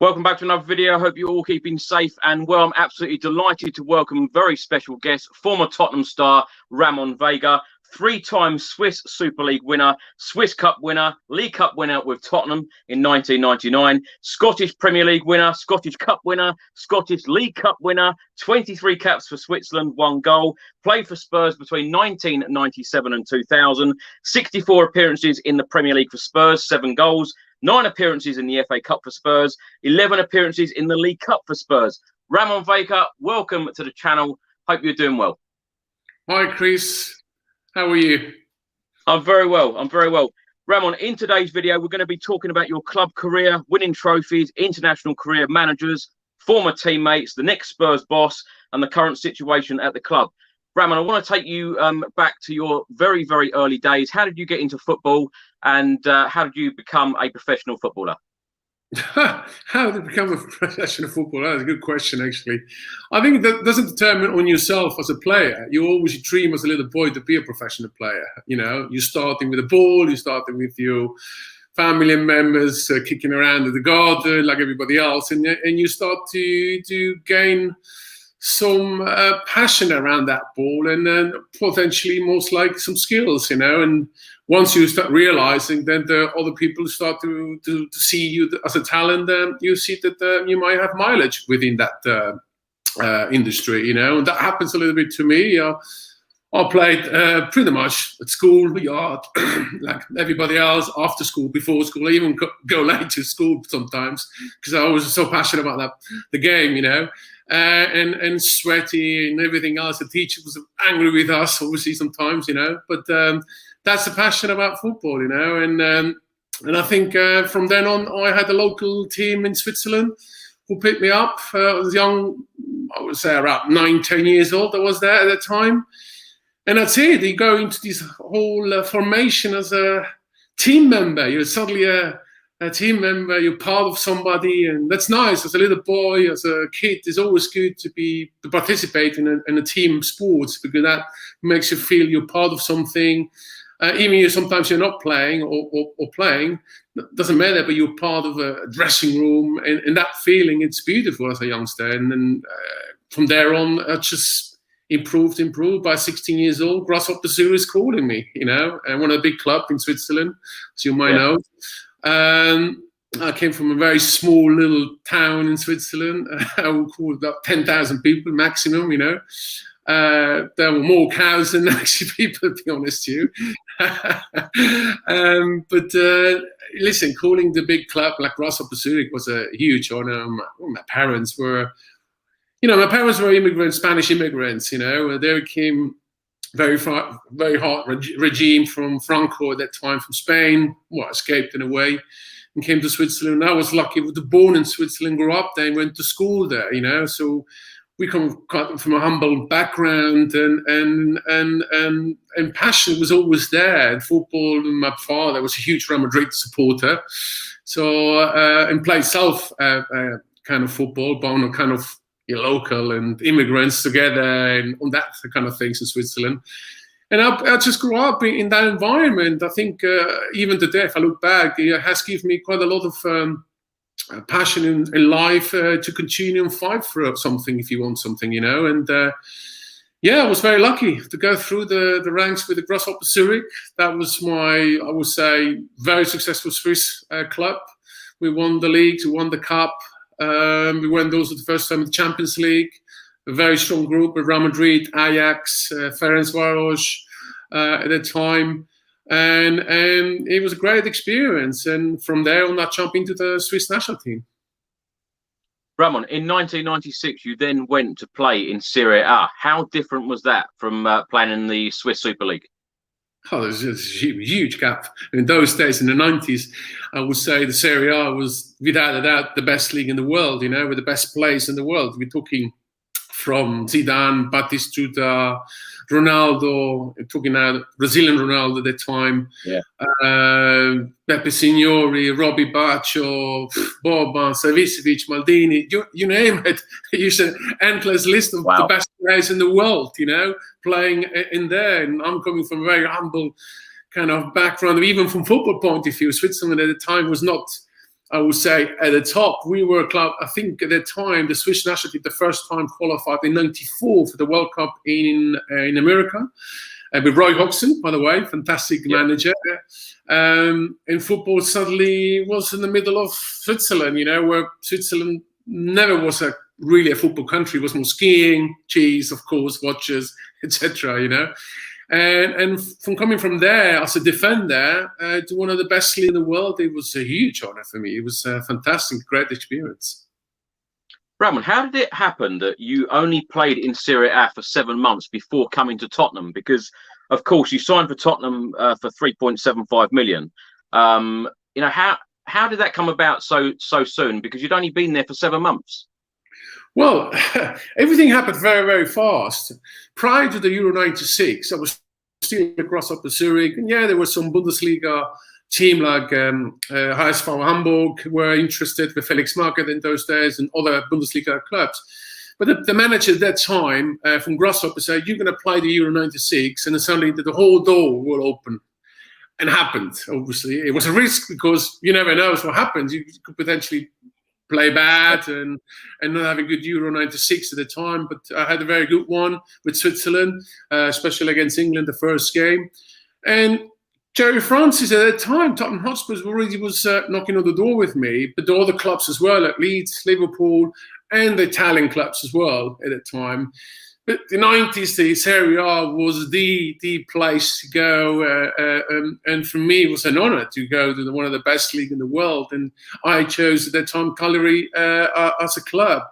Welcome back to another video. I hope you're all keeping safe and well. I'm absolutely delighted to welcome a very special guest, former Tottenham star Ramon Vega, three-time Swiss Super League winner, Swiss Cup winner, League Cup winner with Tottenham in 1999, Scottish Premier League winner, Scottish Cup winner, Scottish League Cup winner, 23 caps for Switzerland, 1 goal, played for Spurs between 1997 and 2000, 64 appearances in the Premier League for Spurs, 7 goals, 9 appearances in the FA Cup for Spurs, 11 appearances in the League Cup for Spurs. Ramon Vega, welcome to the channel. Hope you're doing well. Hi, Chris. How are you? I'm very well. I'm very well. Ramon, in today's video, we're going to be talking about your club career, winning trophies, international career, managers, former teammates, the next Spurs boss, and the current situation at the club. Ramon, I want to take you back to your very, very early days. How did you get into football, and how did you become a professional footballer? How did you become a professional footballer? That's a good question, actually. I think that doesn't determine on yourself as a player. You always dream as a little boy to be a professional player. You know, you're starting with a ball, you're starting with your family members kicking around in the garden like everybody else, and you start to gain some passion around that ball, and then potentially most like some skills, you know. And once you start realizing that the other people start to see you as a talent, you see that you might have mileage within that industry, you know. And that happens a little bit to me. I played pretty much at school, yard, like everybody else, after school, before school. I even go late to school sometimes because I was so passionate about the game, you know. And sweaty and everything else. The teacher was angry with us, obviously, sometimes, you know. But that's the passion about football, you know. And I think from then on, I had a local team in Switzerland who picked me up. I was young, I would say around 9, 10 years old. I was there at the time. And that's it. You go into this whole formation as a team member. You're suddenly a team member, you're part of somebody, and that's nice. As a little boy, as a kid, it's always good to participate in a team sports, because that makes you feel you're part of something. Even if sometimes you're not playing or playing, doesn't matter, but you're part of a dressing room, and that feeling, it's beautiful as a youngster. And then from there on, I just improved. By 16 years old, Grasshopper is calling me, you know, and one of the big clubs in Switzerland, as you might know. I came from a very small little town in Switzerland. I would call it about 10,000 people maximum, you know. There were more cows than actually people, to be honest with you. But listen, calling the big club like Grasshopper Zurich was a huge honor. My parents were, you know, immigrants, Spanish immigrants, you know. They came very hard regime from Franco at that time, from Spain, well, escaped in a way, and came to Switzerland. I was lucky, was born in Switzerland, grew up there, and went to school there, you know. So we come from a humble background, and passion was always there. And football, my father was a huge Real Madrid supporter, so and played South kind of football, but on a kind of local and immigrants together and on that kind of things in Switzerland. And I just grew up in that environment. I think even today, if I look back, it has given me quite a lot of passion in life to continue and fight for something if you want something, you know. And yeah, I was very lucky to go through the ranks with the Grasshopper Zurich. That was my, I would say, very successful Swiss club. We won the leagues, we won the cup. We went also the first time in the Champions League. A very strong group with Real Madrid, Ajax, Ferencváros at the time, and it was a great experience. And from there on, I jumped into the Swiss national team. Ramon, in 1996, you then went to play in Serie A. How different was that from playing in the Swiss Super League? Oh, there's a huge gap. In those days, in the 90s, I would say the Serie A was, without a doubt, the best league in the world, you know, with the best players in the world. We're talking from Zidane, Batistuta, Ronaldo, talking now Brazilian Ronaldo at the time, Pepe Signori, Robbie Baccio, Boban, Savicevic, Maldini, you name it. You said endless list of the best players in the world, you know, playing in there. And I'm coming from a very humble kind of background, even from football point of view. Switzerland at the time was not I would say at the top, we were a club. I think at the time, the Swiss national team the first time qualified in '94 for the World Cup in America. With Roy Hodgson, by the way, fantastic manager. And football suddenly was in the middle of Switzerland, where Switzerland never was really a football country. It was more skiing, cheese, of course, watches, etc. And from coming from there as a defender to one of the best leagues in the world, it was a huge honor for me. It was a fantastic, great experience. Ramon, how did it happen that you only played in Serie A for 7 months before coming to Tottenham? Because, of course, you signed for Tottenham for 3.75 million. How did that come about so soon? Because you'd only been there for 7 months. Well, everything happened very, very fast. Prior to the Euro '96, I was still across up the Zurich. And yeah, there was some Bundesliga team like HSV Hamburg were interested with Felix Magath in those days and other Bundesliga clubs. But the manager at that time from Grasshopper said, you're going to play the Euro '96, and then suddenly the whole door will open. And happened, obviously. It was a risk because you never know what happens. You could potentially play bad and not have a good Euro '96 at the time. But I had a very good one with Switzerland, especially against England, the first game. And Jerry Francis at that time, Tottenham Hotspur already was knocking on the door with me, but the other clubs as well, like Leeds, Liverpool, and the Italian clubs as well at that time. But the '90s, the Serie A was the place to go, and for me, it was an honor to go to one of the best league in the world. And I chose at that time Cagliari as a club.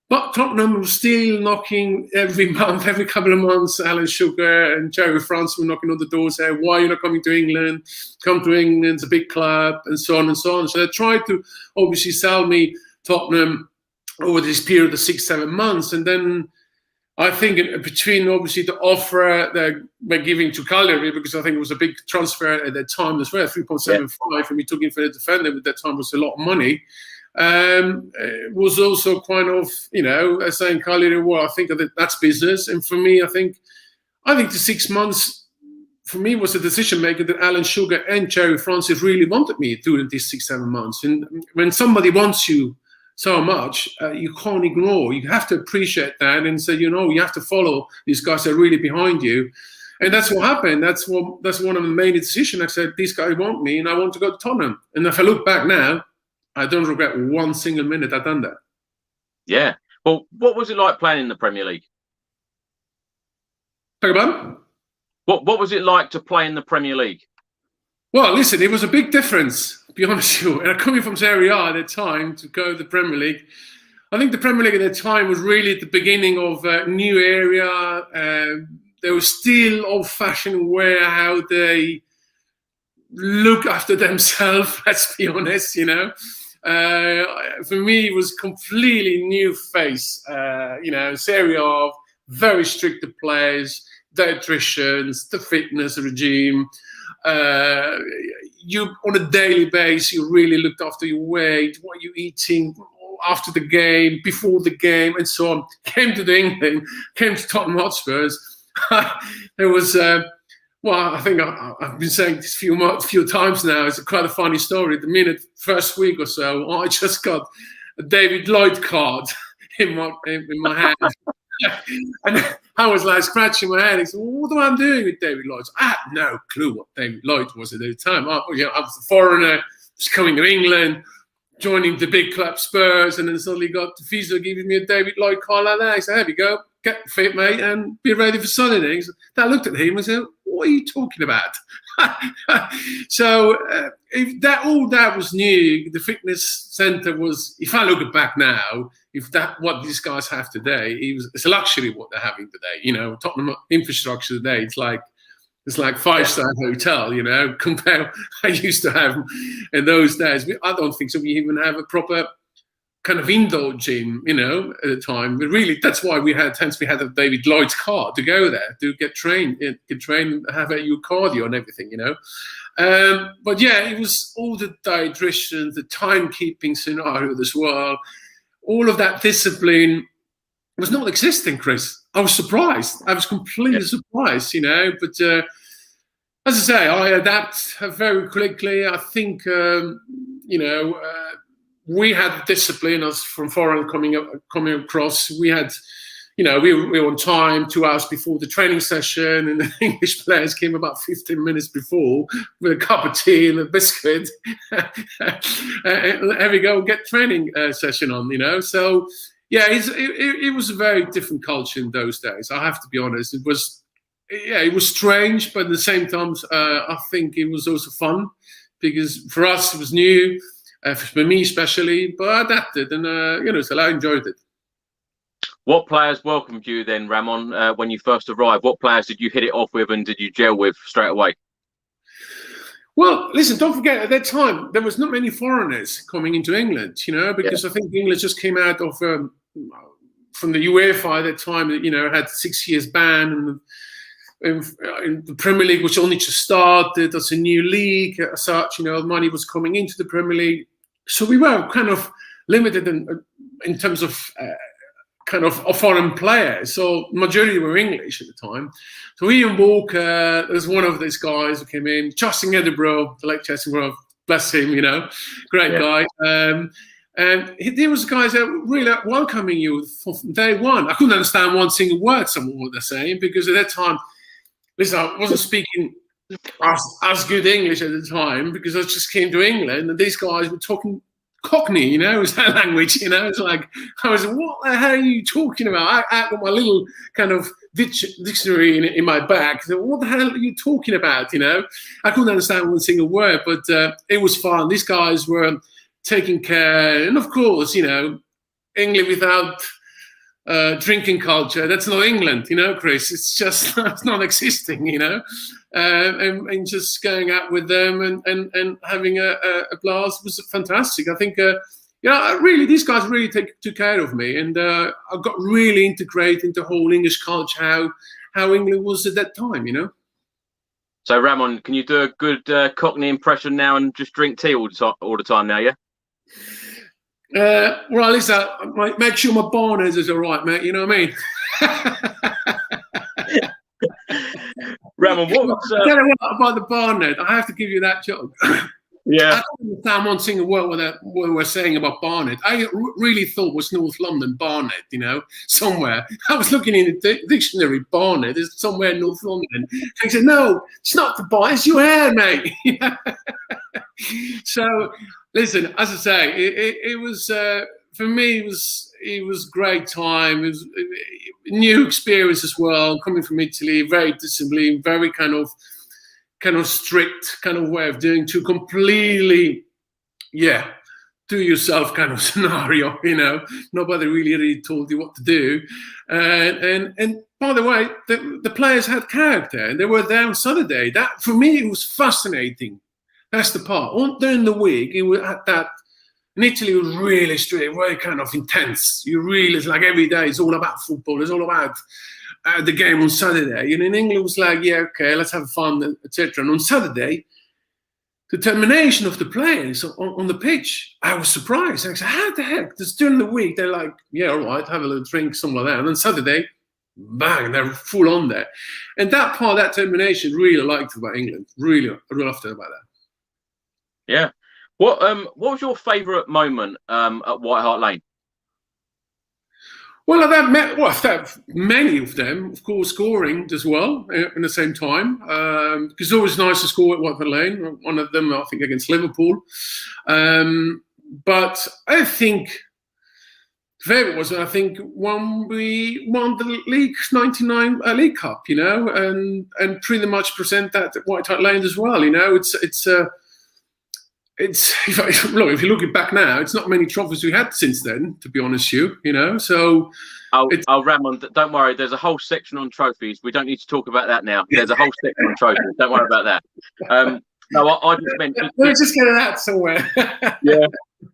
But Tottenham was still knocking every month, every couple of months. Alan Sugar and Jerry Francis were knocking on the door, saying, "Why are you not coming to England? Come to England, it's a big club," and so on and so on. So they tried to obviously sell me Tottenham over this period of 6-7 months, and then I think between obviously the offer they were giving to Cagliari, because I think it was a big transfer at that time as well, 3.75, and we took him for the defender at that time was a lot of money. Was also kind of, saying Cagliari, well, I think that's business. And for me, I think the 6 months for me was a decision maker that Alan Sugar and Jerry Francis really wanted me during these 6-7 months. And when somebody wants you so much, you can't ignore. You have to appreciate that and say, you have to follow these guys that are really behind you. And that's what happened. That's one of the main decisions. I said, these guys want me and I want to go to Tottenham. And if I look back now, I don't regret one single minute I've done that. Yeah. Well, what was it like playing in the Premier League? Talk about? What was it like to play in the Premier League? Well, listen, it was a big difference, to be honest with you. And coming from Serie A at the time to go to the Premier League, I think the Premier League at the time was really at the beginning of a new area. There was still old-fashioned way how they look after themselves, let's be honest, For me, it was completely new face. Serie A, very strict players, dietitians, the fitness regime. You on a daily basis, you really looked after your weight, what you're eating after the game, before the game, and so on. Came to England, came to Tottenham Hotspurs. There was, I think I've been saying this a few times now. It's quite a funny story. The first week or so, I just got a David Lloyd card in my hand. And I was like scratching my head. He said, well, what am I doing with David Lloyd? I had no clue what David Lloyd was at the time. I was a foreigner, just coming to England, joining the big club Spurs, and then suddenly got the physio giving me a David Lloyd card like that. He said, here we go, get fit, mate, and be ready for Sunday. I looked at him and said, what are you talking about? So if all that was new, the fitness centre was, if I look back now, what these guys have today, it's a luxury what they're having today. Tottenham infrastructure today, it's like 5-star hotel, compared to what I used to have in those days. I don't think so. We even have a proper kind of indoor gym, at the time. But really, that's why we had a David Lloyd's card to go there to get trained, have your cardio and everything, But yeah, it was all the dietitians, the timekeeping scenario as well. All of that discipline was not existing, Chris. I was surprised. I was completely surprised, But as I say, I adapt very quickly. I think, we had discipline as from foreign coming across. We had, we were on time 2 hours before the training session, and the English players came about 15 minutes before with a cup of tea and a biscuit. And there we go, get training session on, So, yeah, it was a very different culture in those days. I have to be honest. It was strange, but at the same time, I think it was also fun because for us it was new, for me especially. But I adapted, and so I enjoyed it. What players welcomed you then, Ramon, when you first arrived? What players did you hit it off with and did you gel with straight away? Well, listen, don't forget, at that time, there was not many foreigners coming into England, because I think England just came out of, from the UEFA at that time, had 6 years ban, and in the Premier League, which only just started, as a new league as such, money was coming into the Premier League. So we were kind of limited in terms of foreign players. So majority were English at the time. So Ian Walker was one of these guys who came in. Justin Edinburgh, the late Justin Edinburgh, bless him, great guy. And there was guys that were really welcoming you from day one. I couldn't understand one single word some of what they're saying because at that time, listen, I wasn't speaking as good English at the time because I just came to England and these guys were talking Cockney, it was that language, it's like, I was, what the hell are you talking about? I got my little kind of dictionary in my bag. So what the hell are you talking about, I couldn't understand one single word, but it was fun. These guys were taking care. And of course, England without drinking culture, that's not England, Chris. It's just it's not existing, and just going out with them and having a blast was fantastic. I think, really, these guys really took care of me, and I got really integrated into the whole English culture, how England was at that time, So, Ramon, can you do a good Cockney impression now and just drink tea all the time now, yeah? Well, listen, make sure my bonnet is all right, mate. You know what I mean? Ramon, what was... Tell you what about the bonnet. I have to give you that job. Yeah. I don't understand one single word what we're saying about Barnet. I really thought it was North London, Barnet, somewhere. I was looking in the dictionary, Barnet is somewhere in North London. I said, no, it's not the Barnet, it's your hair, mate. So, listen, as I say, it was, for me, it was a great time. It was a new experience as well, coming from Italy, very disciplined, very kind of strict kind of way of doing to completely, do yourself kind of scenario, nobody really told you what to do. And by the way, the players had character and they were there on Saturday. That, for me, it was fascinating. That's the part. During the week, it was at that, in Italy, it was really strict, very kind of intense. It's like every day, it's all about football, it's all about the game on Saturday. In England, it was like, okay, let's have fun, etc. And on Saturday, the determination of the players on the pitch, I was surprised. I said, how the heck? Just during the week, they're like, all right, have a little drink, something like that. And then Saturday, bang, they're full on there. And that part, that determination, really liked about England. Really loved it about that. Yeah. What was your favourite moment at White Hart Lane? Well, I've had many of them, of course, scoring as well in the same time. Because it's always nice to score at White Hart Lane. One of them, I think, against Liverpool. But I think the favourite was, I think, when we won the League 99 League Cup, and pretty much present that at White Hart Lane as well. Look, if you look back now, it's not many trophies we had since then, to be honest with you, so... Ramon, don't worry, there's a whole section on trophies. We don't need to talk about that now. There's a whole section on trophies. Don't worry about that. No, I just meant... Let's just get it out somewhere. Yeah.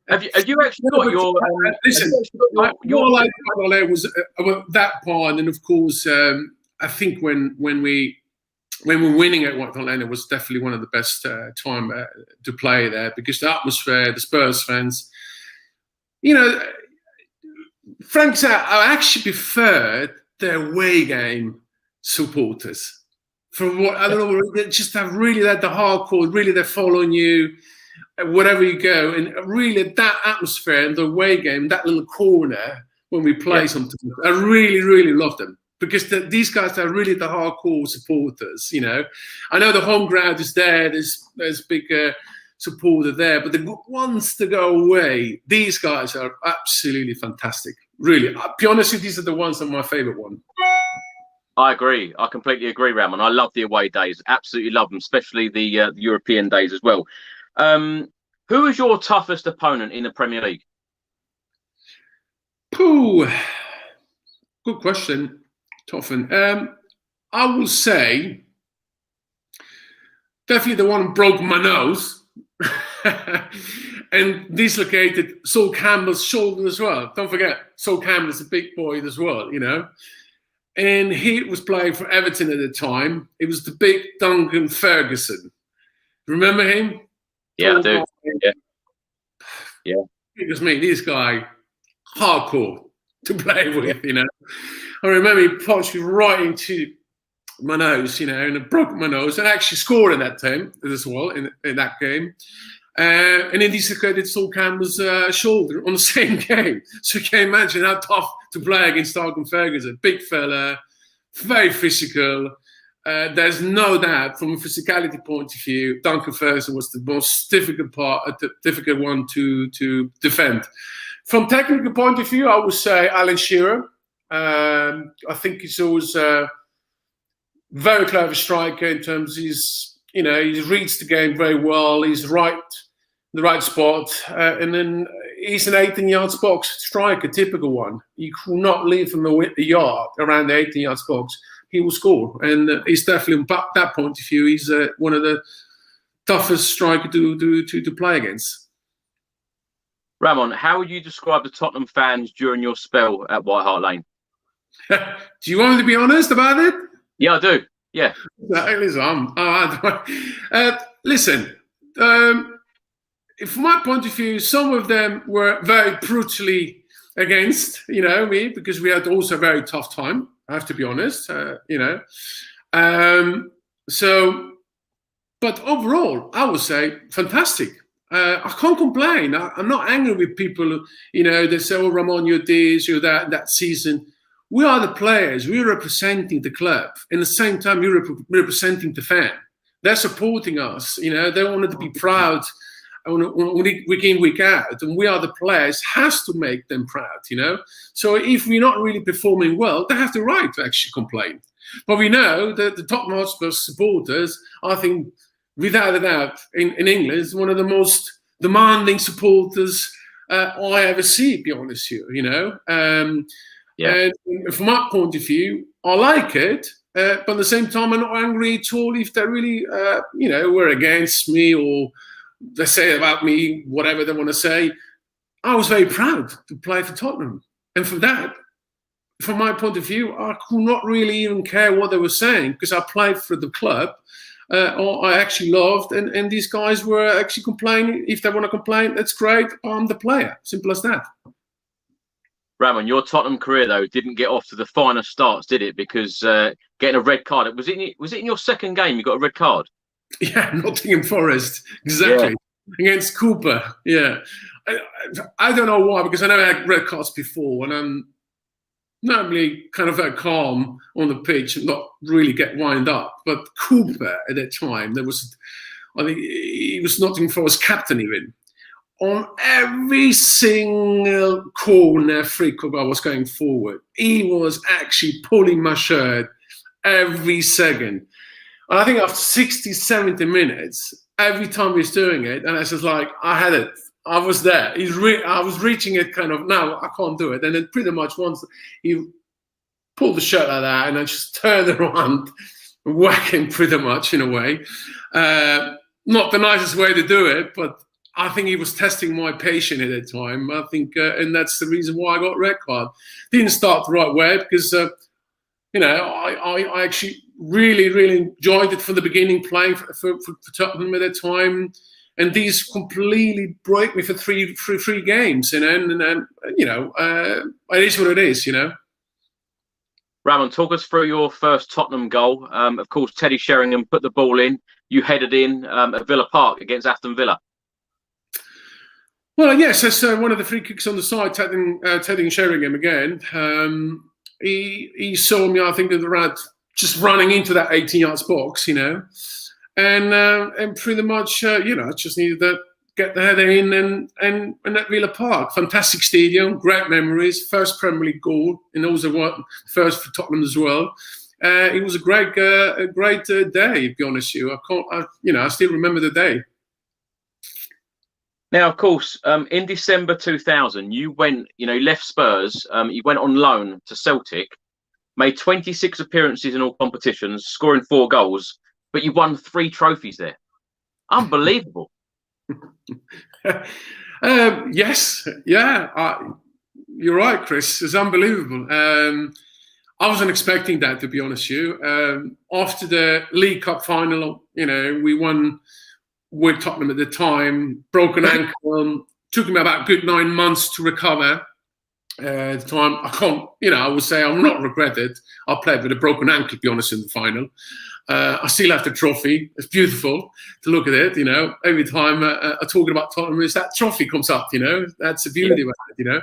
Have you actually got your... listen, your life was that part, and of course, I think when we were winning at White Hart Lane, it was definitely one of the best time to play there because the atmosphere, the Spurs fans, Frank said, I actually preferred their away game supporters. From what I don't know, they just have really that the hardcore, really they're following you, wherever you go. And really that atmosphere and the away game, that little corner when we play sometimes, I really, really love them. Because these guys are really the hardcore supporters, you know. I know the home ground is there, there's big supporter there, but the ones to go away, these guys are absolutely fantastic. Really, I'll be honest with you, these are the ones that are my favourite one. I agree. I completely agree, Ramon. I love the away days. Absolutely love them, especially the European days as well. Who is your toughest opponent in the Premier League? Ooh, good question. Toughen. I will say definitely the one who broke my nose and dislocated Sol Campbell's shoulder as well. Don't forget, Sol Campbell's a big boy as well, you know. And he was playing for Everton at the time. It was the big Duncan Ferguson. Remember him? Yeah, I do. Yeah. It was me, this guy, hardcore to play with, you know. I remember he punched me right into my nose, you know, and it broke my nose, and I actually scored in that time as well, in that game. And then he dislocated Sol Campbell's shoulder on the same game. So you can imagine how tough to play against Duncan Ferguson. Big fella, very physical. There's no doubt, from a physicality point of view, Duncan Ferguson was the most difficult one to defend. From technical point of view, I would say Alan Shearer. I think he's always a very clever striker in terms of he reads the game very well. He's right, the right spot, and then he's an 18-yard box striker, typical one. You will not leave from the yard around the 18-yard box. He will score, and he's definitely, from that point of view, he's one of the toughest striker to play against. Ramon, how would you describe the Tottenham fans during your spell at White Hart Lane? Do you want me to be honest about it? Yeah, I do. Yeah. Listen, from my point of view, some of them were very brutally against, you know, me, because we had also a very tough time, I have to be honest, you know. But overall, I would say fantastic. I can't complain. I'm not angry with people, you know, they say, oh, Ramon, you're this, you're that season. We are the players. We're representing the club. And at the same time, we're representing the fan. They're supporting us. You know, they wanted to be proud week in, week out. And we are the players. Has to make them proud, you know. So if we're not really performing well, they have the right to actually complain. But we know that the Tottenham Hotspur supporters, I think, without a doubt, in England, is one of the most demanding supporters I ever see, to be honest with you, you know. And from my point of view, I like it, but at the same time, I'm not angry at all if they really, you know, were against me or they say about me, whatever they want to say. I was very proud to play for Tottenham. And for that, from my point of view, I could not really even care what they were saying because I played for the club. I actually loved, and these guys were actually complaining. If they want to complain, that's great. I'm the player. Simple as that. Ramon, your Tottenham career though didn't get off to the finest starts, did it? Because getting a red card. Was it in your second game you got a red card? Yeah, Nottingham Forest, exactly, against Cooper. Yeah, I don't know why, because I never had red cards before, and I'm normally kind of very calm on the pitch and not really get wind up. But Cooper at that time, I think he was Nottingham Forest captain even. On every single corner free kick I was going forward, he was actually pulling my shirt every second. And I think after 60, 70 minutes, every time he was doing it, and I was just like, I had it. I was there. I was reaching it kind of, no, I can't do it. And then pretty much once he pulled the shirt like that, and I just turned around, whack him pretty much in a way. Not the nicest way to do it, but I think he was testing my patience at that time. I think, and that's the reason why I got red card. Didn't start the right way because, you know, I actually really, really enjoyed it from the beginning, playing for Tottenham at that time. And these completely broke me for three games, you know, and you know, it is what it is, you know. Ramon, talk us through your first Tottenham goal. Of course, Teddy Sheringham put the ball in. You headed in at Villa Park against Aston Villa. Well, yes, that's one of the free kicks on the side, Teddy Sheringham again. He saw me, I think, just running into that 18-yard box, and pretty much, just needed to get the header in and at Villa Park. Fantastic stadium, great memories. First Premier League goal, and also first for Tottenham as well. It was a great day, to be honest with you. I still remember the day. Now, of course, in December 2000, you went, left Spurs. You went on loan to Celtic, made 26 appearances in all competitions, scoring 4 goals, but you won 3 trophies there. Unbelievable. Yes, yeah, you're right, Chris. It's unbelievable. I wasn't expecting that, to be honest with you. After the League Cup final, we won with Tottenham at the time, broken ankle. Took me about a good 9 months to recover. At the time, I would say I'm not regretted. I played with a broken ankle, to be honest, in the final. I still have the trophy. It's beautiful to look at it, Every time I talk about Tottenham, that trophy comes up, That's the beauty about it,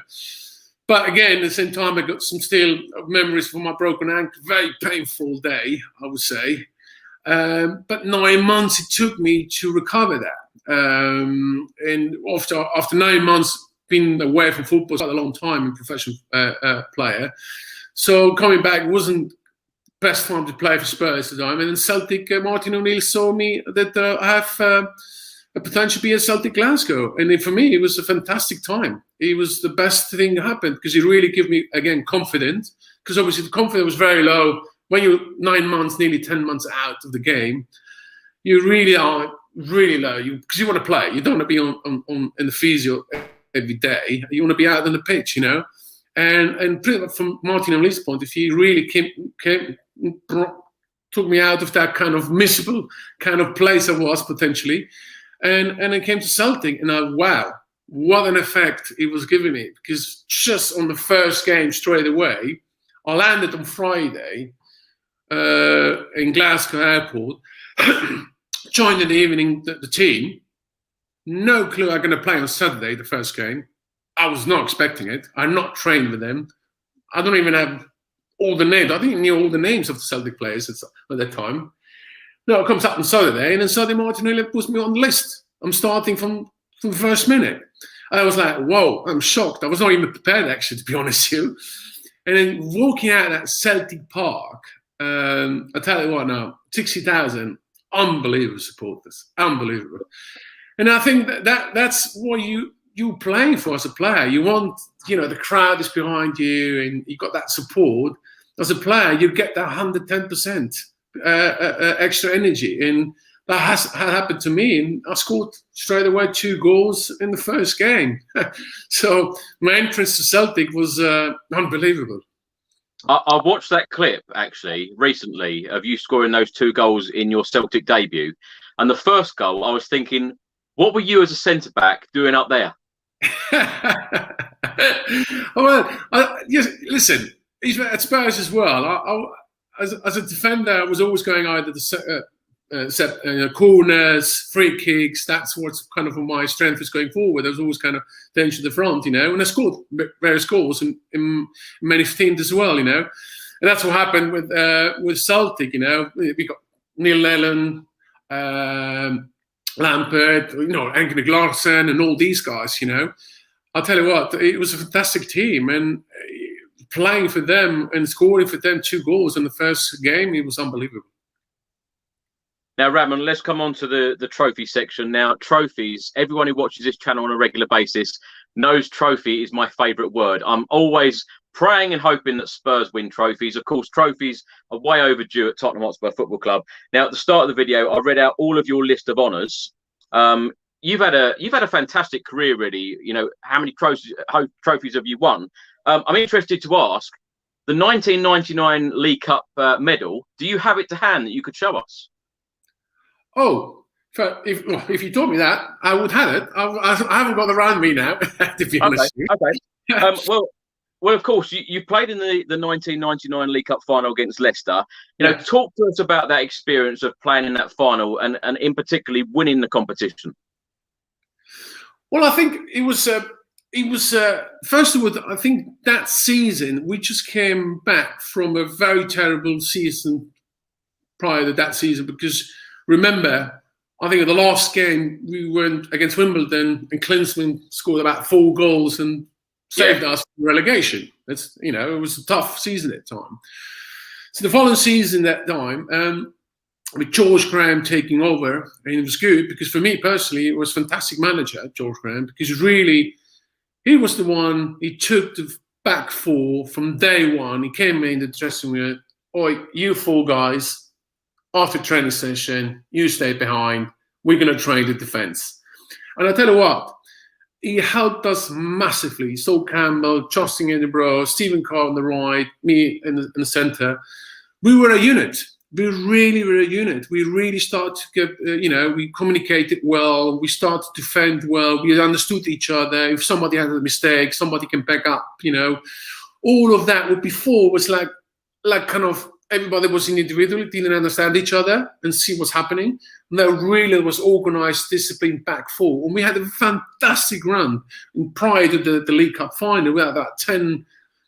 But again, at the same time, I got some still memories from my broken ankle. Very painful day, I would say. But 9 months it took me to recover that. And after 9 months being away from football, quite a long time in professional player. So coming back wasn't best time to play for Spurs at the time. And then Celtic, Martin O'Neill saw me that I have a potential to be at Celtic Glasgow. And for me, it was a fantastic time. It was the best thing that happened because it really gave me, again, confidence. Because obviously the confidence was very low. When you're 9 months, nearly 10 months out of the game, you really are really low. Because you want to play. You don't want to be on in the physio every day. You want to be out on the pitch, And pretty much from Martin O'Neill's point of view, he really took me out of that kind of miserable kind of place I was potentially. And I came to Celtic, and wow, what an effect it was giving me. Because just on the first game straight away, I landed on Friday in Glasgow Airport, joined in the evening the team. No clue I'm going to play on Saturday, the first game. I was not expecting it. I'm not trained with them. I don't even have all the names. I didn't knew all the names of the Celtic players at that time. No, it comes up on Saturday, and then Saturday Martin O'Neill puts me on the list. I'm starting from the first minute. And I was like, whoa, I'm shocked. I was not even prepared, actually, to be honest with you. And then walking out at Celtic Park, I tell you what now, 60,000 unbelievable supporters, unbelievable. And I think that's what you're playing for as a player. You want, the crowd is behind you and you got that support. As a player, you get that 110% extra energy. And that has happened to me. And I scored straight away 2 goals in the first game. So my entrance to Celtic was unbelievable. I watched that clip, actually, recently of you scoring those 2 goals in your Celtic debut. And the first goal, I was thinking, what were you as a centre-back doing up there? Well, yes, listen, at Spurs as well, as a defender, I was always going either the corners, free kicks. That's what's kind of my strength is going forward. I was always kind of down to the front, And I scored various goals in many teams as well, And that's what happened with Celtic, We got Neil Lennon, Lampard, Anthony Clarkson, and all these guys, I'll tell you what, it was a fantastic team, and playing for them and scoring for them 2 goals in the first game, it was unbelievable. Now, Ramon, let's come on to the trophy section. Now, trophies, everyone who watches this channel on a regular basis knows trophy is my favourite word. I'm always praying and hoping that Spurs win trophies. Of course, trophies are way overdue at Tottenham Hotspur Football Club. Now, at the start of the video, I read out all of your list of honours. You've had a fantastic career, really. How many trophies have you won? I'm interested to ask, the 1999 League Cup medal, do you have it to hand that you could show us? Oh, if you told me that, I would have it. I haven't got it around me now, to be honest. Okay. Well, of course, you played in the 1999 League Cup final against Leicester. Talk to us about that experience of playing in that final and in particularly winning the competition. Well, I think it was first of all, I think that season we just came back from a very terrible season prior to that season, because remember, I think in the last game we went against Wimbledon and Klinsmann scored about 4 goals and saved us from relegation. It's, you know, it was a tough season at the time. So the following season, that time, with George Graham taking over, and it was good because for me personally, it was a fantastic manager, George Graham, because really he was the one. He took the back 4 from day one. He came in the dressing room. "Oi, you 4 guys. After training session, you stay behind. We're going to train the defense." And I tell you what, he helped us massively. Sol Campbell, Justin Edinburgh, Stephen Carr on the right, me in the centre. We were a unit. We really were a unit. We really started to get, we communicated well. We started to defend well. We understood each other. If somebody had a mistake, somebody can back up, All of that, what before was like kind of, everybody was individually, didn't understand each other and see what's happening. No, really was organized, disciplined back 4. And we had a fantastic run. And prior to the League Cup final, we had about 10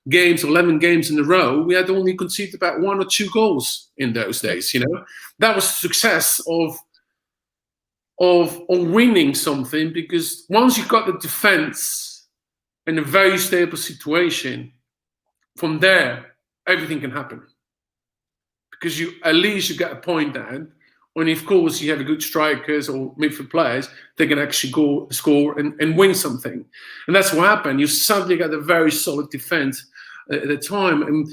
games, 11 games in a row. We had only conceded about 1 or 2 goals in those days, That was success of winning something, because once you got the defense in a very stable situation, from there, everything can happen. Because at least you get a point down. And of course, you have good strikers or midfield players, they can actually go score and win something. And that's what happened. You suddenly got a very solid defense at the time. And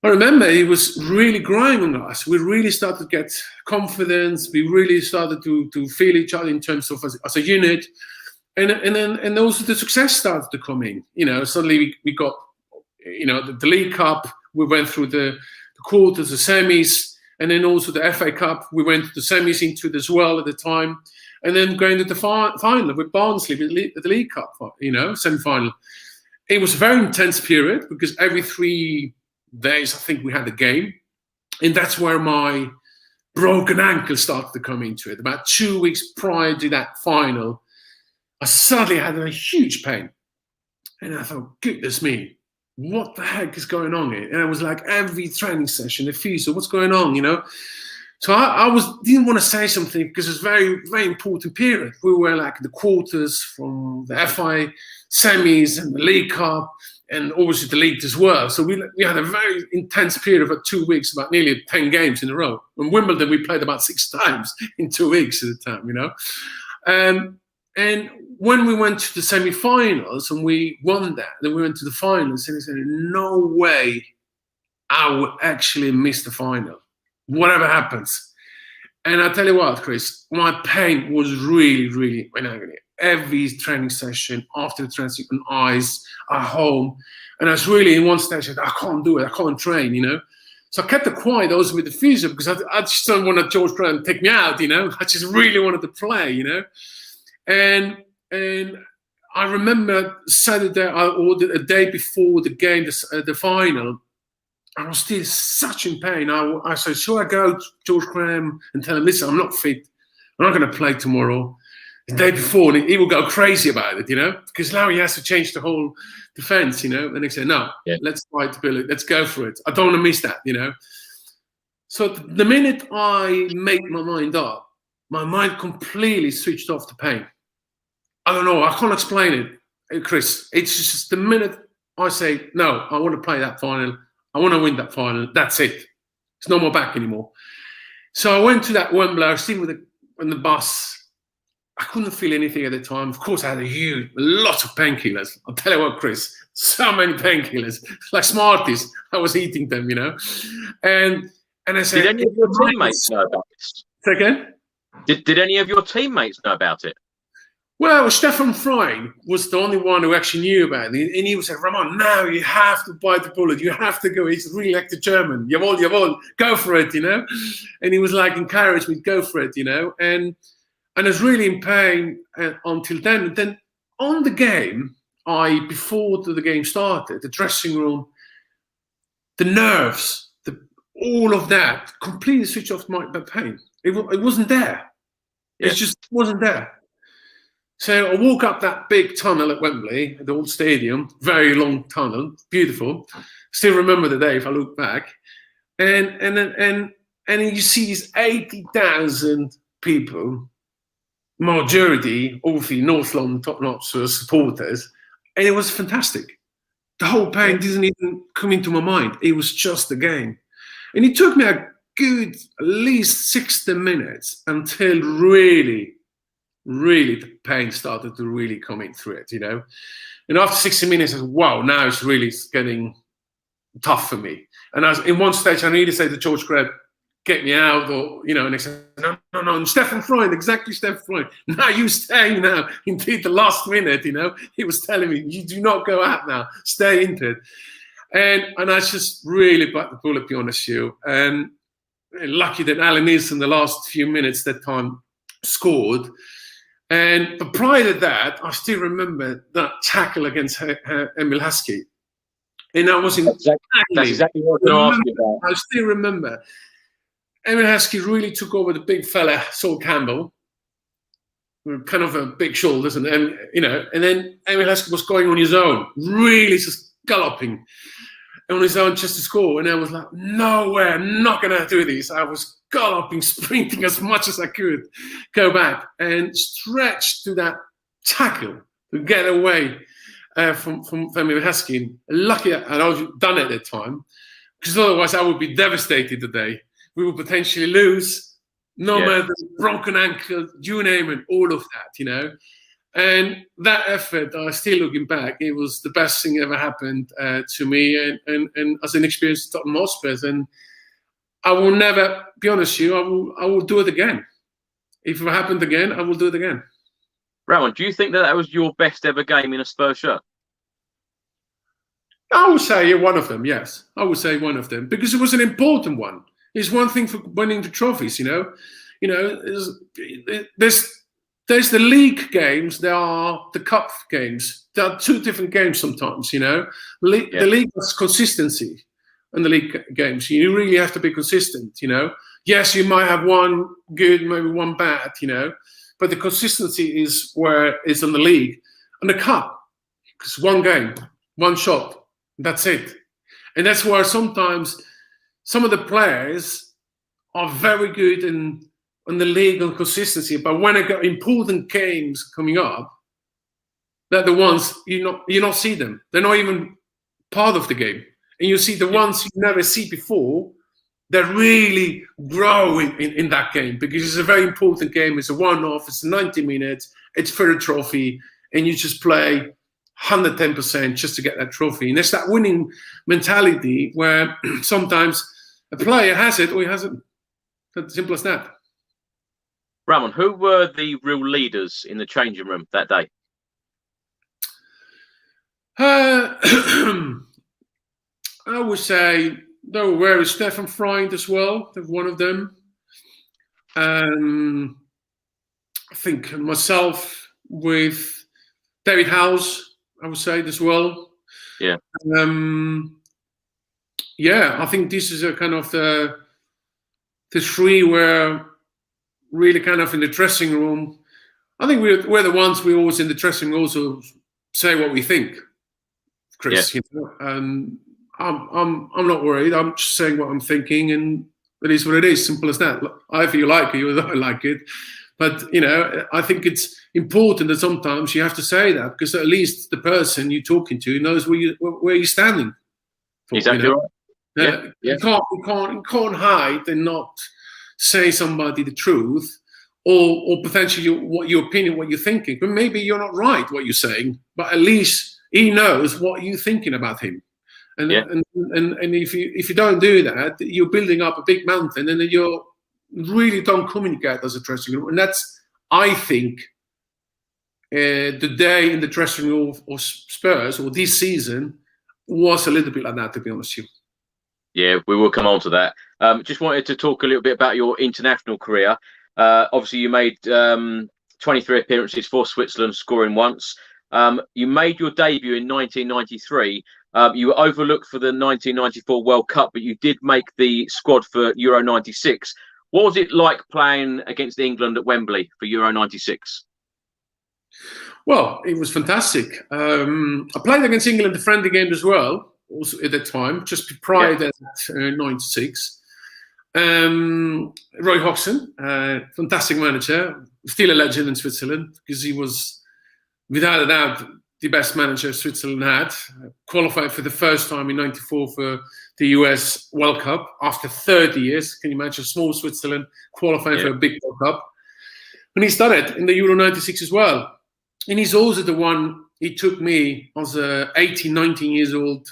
I remember it was really growing on us. We really started to get confidence. We really started to feel each other in terms of as a unit. And also the success started to come in. Suddenly we got, the League Cup. We went through the quarters, the semis, and then also the FA Cup. We went to the semis into it as well at the time, and then going to the final with Barnsley, with the League Cup, semi-final. It was a very intense period because every 3 days I think we had a game, and that's where my broken ankle started to come into it. About 2 weeks prior to that final, I suddenly had a huge pain, and I thought, goodness me, what the heck is going on here? And it was like every training session, the physio, what's going on, So I didn't want to say something because it's a very, very important period. We were like the quarters from the FI semis and the League Cup, and obviously the league as well. So we had a very intense period of about 2 weeks, about nearly 10 games in a row. In Wimbledon, we played about 6 times in 2 weeks at a time, And when we went to the semi-finals and we won that, then we went to the finals, and he said, no way I will actually miss the final, whatever happens. And I tell you what, Chris, my pain was really, really in agony. Every training session, after the training on ice, at home. And I was really in one stage, I can't do it, I can't train, So I kept it quiet also with the physio, because I just don't want George Graham to take me out, I just really wanted to play, And I remember Saturday or a day before the game, the final, I was still such in pain. I said, should I go to George Graham and tell him, listen, I'm not fit. I'm not going to play tomorrow. The day before, and he will go crazy about it, because now he has to change the whole defense, And he said, no, let's fight, Billy. Let's go for it. I don't want to miss that, So the minute I made my mind up, my mind completely switched off the pain. I don't know. I can't explain it, Chris. It's just the minute I say, no, I want to play that final. I want to win that final. That's it. It's no more back anymore. So I went to that Wembley. I was sitting on the bus. I couldn't feel anything at the time. Of course, I had a lot of painkillers. I'll tell you what, Chris, so many painkillers. Like Smarties. I was eating them, And I said, did any of your teammates know about this? Say again? Did any of your teammates know about it? Well, Stefan Fry was the only one who actually knew about it. And he was like, Ramon, now you have to bite the bullet. You have to go. He's really like the German. Jawohl, go for it, And he was like, encouraged me, go for it, And I was really in pain until then. And then on the game, before the game started, the dressing room, the nerves, all of that completely switched off my pain. It wasn't there. It just wasn't there. So I walk up that big tunnel at Wembley, at the old stadium, very long tunnel, beautiful. Still remember the day if I look back. And you see these 80,000 people, majority, obviously North London Tottenham Hotspur supporters, and it was fantastic. The whole pain didn't even come into my mind. It was just a game. And it took me a good at least 60 minutes until really the pain started to really come in through it, you know. And after 60 minutes, I said, wow, now it's really getting tough for me. And in one stage, I nearly said to George Greb, get me out, or, you know, and they said, no, and Stefan Freund, exactly Stefan Freund, now you stay now, indeed the last minute, you know, he was telling me, you do not go out now, stay into it. And I just really bit the bullet, to be honest with you. And lucky that Alan Nielsen, the last few minutes that time, scored. But prior to that, I still remember that tackle against Emil Heskey. And I was in that's exactly what I was going to ask you about. I still remember Emil Heskey really took over the big fella, Saul Campbell, kind of a big shoulders, and you know, and then Emil Heskey was going on his own, really just galloping on his own just to score. And I was like, no way, I'm not going to do this. I was galloping, sprinting as much as I could, go back and stretch to that tackle to get away from Emil Heskey. Lucky I'd already done it at that time, because otherwise I would be devastated today. We would potentially lose, no matter broken ankle, you name it, all of that, you know. And that effort, still looking back, it was the best thing ever happened to me and as an experience at Tottenham Hotspur. And I will never, be honest with you, I will do it again. If it happened again, I will do it again. Ramon, do you think that was your best ever game in a Spurs shirt? I would say one of them, yes. I would say one of them, because it was an important one. It's one thing for winning the trophies, you know. You know, there's the league games, there are the cup games. There are two different games sometimes, you know. The league has consistency in the league games. You really have to be consistent, you know. Yes, you might have one good, maybe one bad, you know, but the consistency is where it's in the league. And the cup, it's one game, one shot, that's it. And that's where sometimes some of the players are very good in the league and consistency, but when I got important games coming up, they're the ones you not see them. They're not even part of the game, and you see the ones you never see before. They really grow in that game, because it's a very important game. It's a one-off. It's 90 minutes. It's for a trophy, and you just play 110% just to get that trophy. And it's that winning mentality where sometimes a player has it or he hasn't. It's simple as that. Ramon, who were the real leaders in the changing room that day? I would say there were Stefan Freund as well, one of them. I think myself with David Howes, I would say as well. Yeah. I think this is a kind of the three were really kind of in the dressing room. I think we're the ones we always in the dressing room also say what we think, Chris. You know? I'm not worried. I'm just saying what I'm thinking, and it is what it is. Simple as that. Either you like it or I like it. But you know, I think it's important that sometimes you have to say that, because at least the person you're talking to knows where you're standing. Exactly, you know? Right. You can't hide and not say somebody the truth, or potentially what your opinion, what you're thinking. But maybe you're not right what you're saying, but at least he knows what you're thinking about him. And if you don't do that, you're building up a big mountain, and then you really don't communicate as a dressing room. And that's, I think, the day in the dressing room of Spurs, or this season, was a little bit like that, to be honest with you. Yeah, we will come on to that. Just wanted to talk a little bit about your international career. Obviously, you made 23 appearances for Switzerland, scoring once. You made your debut in 1993. You were overlooked for the 1994 World Cup, but you did make the squad for Euro 96. What was it like playing against England at Wembley for Euro 96? Well, it was fantastic. I played against England the friendly game as well, also at that time, just prior to that, 96. Roy Hodgson, fantastic manager, still a legend in Switzerland, because he was, without a doubt, the best manager Switzerland had. Qualified for the first time in '94 for the US World Cup after 30 years. Can you imagine small Switzerland qualifying for a big World Cup? And he's done it in the Euro 96 as well. And he's also the one, he took me as a 18, 19 years old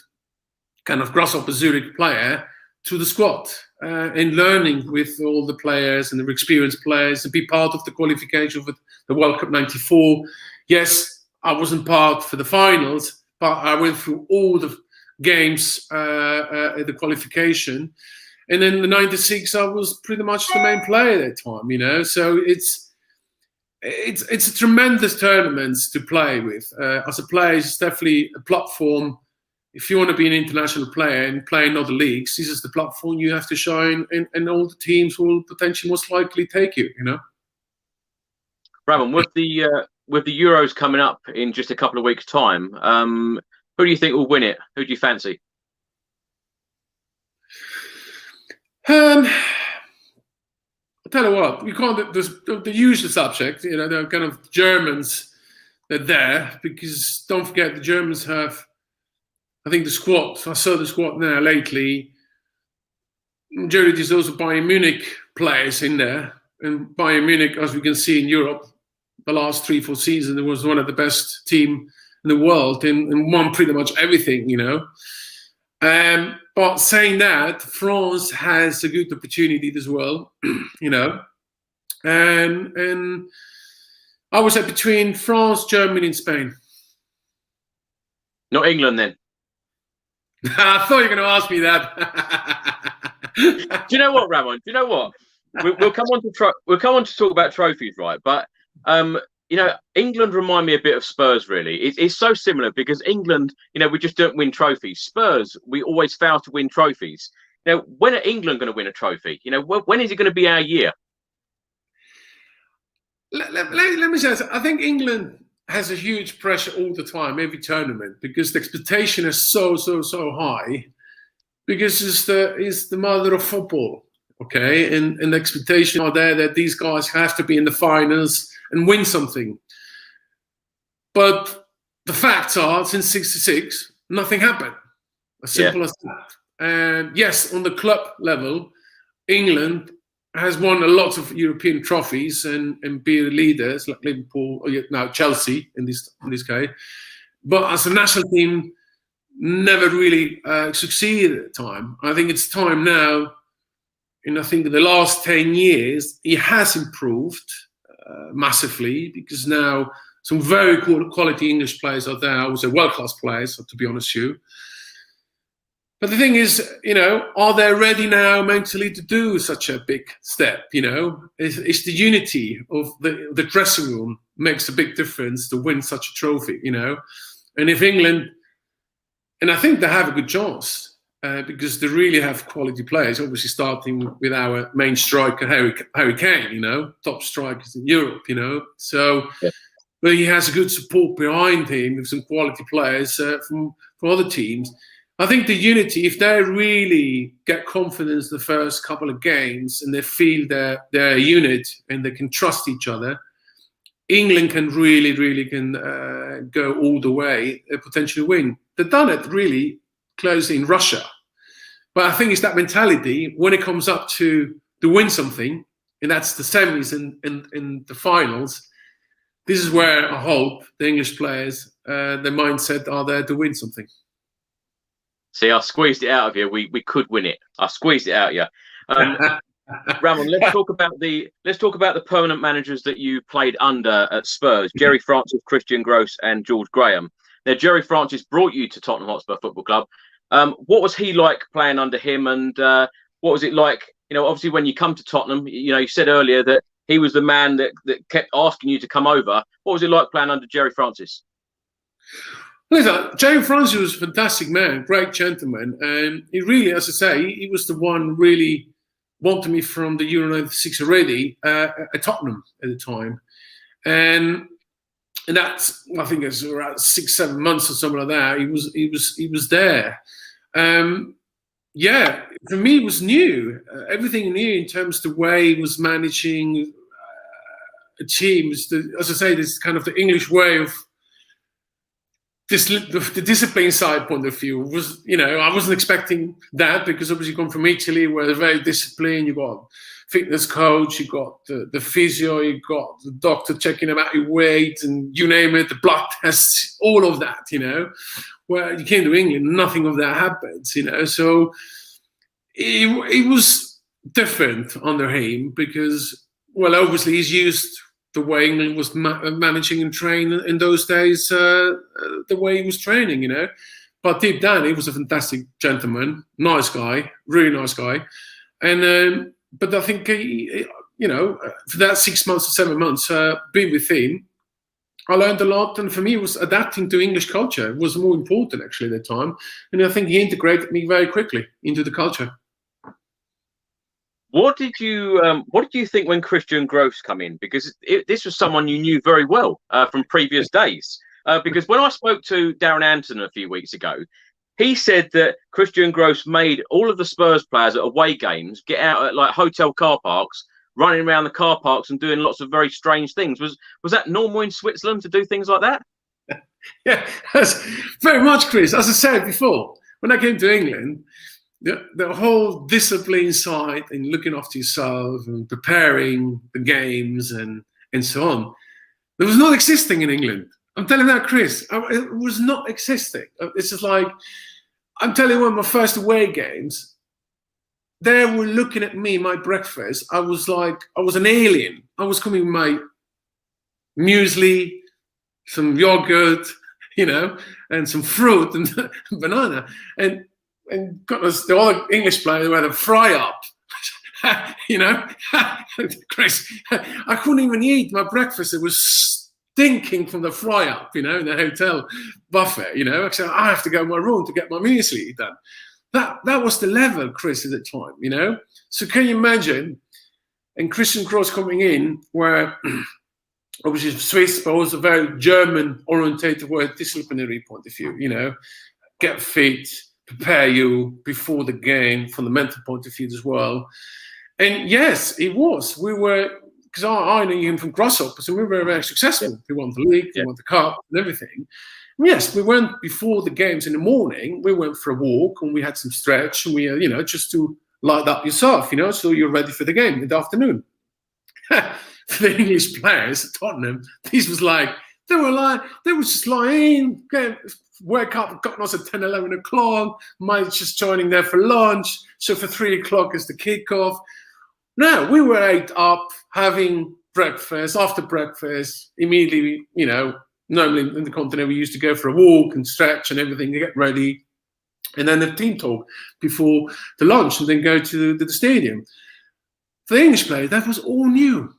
kind of Grasshopper Zurich player to the squad and learning with all the players and the experienced players and be part of the qualification for the World Cup 94. Yes, I wasn't part for the finals, but I went through all the games at the qualification. And then the 96, I was pretty much the main player at that time, you know. So it's a tremendous tournament to play with. As a player, it's definitely a platform. If you want to be an international player and play in other leagues, this is the platform you have to shine, and all the teams will potentially most likely take you, you know. Ramon, with the Euros coming up in just a couple of weeks' time, who do you think will win it? Who do you fancy? I'll tell you what, we can't. The usual subject, you know, the kind of Germans. They're there because don't forget the Germans have. I think the squad. I saw the squad now lately. Majority is also Bayern Munich players in there, and Bayern Munich, as we can see in Europe, the last 3-4 seasons, it was one of the best team in the world and won pretty much everything, you know. But saying that, France has a good opportunity as well, you know. And I would say between France, Germany, and Spain. Not England, then. I thought you were going to ask me that. Do you know what, Ramon? Do you know what? We'll come on to talk about trophies, right? But you know, England remind me a bit of Spurs. Really, it's so similar because England, you know, we just don't win trophies. Spurs, we always fail to win trophies. You know, when are England going to win a trophy? You know, when is it going to be our year? Let me say this. I think England has a huge pressure all the time, every tournament, because the expectation is so high, because it's the mother of football, okay? And the expectation are there that these guys have to be in the finals and win something. But the facts are, since '66, nothing happened. As simple as that. And yes, on the club level, England has won a lot of European trophies and be leaders like Liverpool, or now Chelsea in this case. But as a national team, never really succeeded at the time. I think it's time now, and I think in the last 10 years, it has improved massively, because now some very cool quality English players are there. I would say world-class players, to be honest with you. But the thing is, you know, are they ready now mentally to do such a big step? You know, it's the unity of the dressing room makes a big difference to win such a trophy, you know. And if England, and I think they have a good chance because they really have quality players, obviously starting with our main striker, Harry Kane, you know, top strikers in Europe, you know. So, but he has a good support behind him with some quality players from other teams. I think the unity, if they really get confidence the first couple of games and they feel they're a unit and they can trust each other, England can really go all the way and potentially win. They've done it really closely in Russia. But I think it's that mentality when it comes up to win something, and that's the semis and the finals. This is where I hope the English players, their mindset are there to win something. See, I squeezed it out of you. We could win it. I squeezed it out of you. Ramon, let's talk about the permanent managers that you played under at Spurs: Gerry Francis, Christian Gross, and George Graham. Now, Gerry Francis brought you to Tottenham Hotspur Football Club. What was he like playing under him, and what was it like? You know, obviously when you come to Tottenham, you know, you said earlier that he was the man that kept asking you to come over. What was it like playing under Gerry Francis? Listen, Gerry Francis was a fantastic man, great gentleman, and he really, as I say, he was the one really wanted me from the Euro 96 already at Tottenham at the time. And and that's, I think it's around 6-7 months or something like that. He was there. Yeah, for me it was new. Everything new in terms of the way he was managing a team. As I say, this kind of the English way of the discipline side point of view was, I wasn't expecting that, because obviously you come from Italy where they're very disciplined. You got fitness coach, you got the physio, you got the doctor checking about your weight and you name it, the blood tests, all of that, Where you came to England, nothing of that happens, So it was different under him because, well, obviously he's used the way England was managing and training in those days, the way he was training, But deep down, he was a fantastic gentleman, nice guy, really nice guy. And but I think, for that 6 months or 7 months being with him, I learned a lot. And for me, it was adapting to English culture. It was more important, actually, at the time. And I think he integrated me very quickly into the culture. What did you think when Christian Gross come in? Because this was someone you knew very well from previous days. Because when I spoke to Darren Anton a few weeks ago, he said that Christian Gross made all of the Spurs players at away games get out at like hotel car parks, running around the car parks and doing lots of very strange things. Was that normal in Switzerland to do things like that? Yeah, that's very much, Chris. As I said before, when I came to England, the whole discipline side and looking after yourself and preparing the games and so on, there was not existing in England. I'm telling you that, Chris. It was not existing. It's just like, I'm telling you, one of my first away games, they were looking at me, my breakfast. I was like, I was an alien. I was coming with my muesli, some yogurt, and some fruit and banana. And goodness, the other English player who had a Fryup, Chris, I couldn't even eat my breakfast. It was stinking from the Fryup, in the hotel buffet, So I have to go in my room to get my muesli done. That was the level, Chris, at the time, So can you imagine? And Christian Gross coming in, where obviously Swiss, but also very German-orientated, where disciplinary point of view, get fit, prepare you before the game from the mental point of view as well. And yes, it was. We were, because I knew him from Grasshoppers, and we were very successful. We won the league, we won the cup, and everything. And yes, we went before the games in the morning. We went for a walk, and we had some stretch, and we, just to light up yourself, so you're ready for the game in the afternoon. For the English players at Tottenham, this was like, they were just lying, wake up, got us at 10, 11 o'clock, might just joining there for lunch. So for 3 o'clock is the kickoff. No, we were ate up, having breakfast. After breakfast, immediately, normally in the continent, we used to go for a walk and stretch and everything to get ready. And then the team talk before the lunch and then go to the stadium. For the English players, that was all new.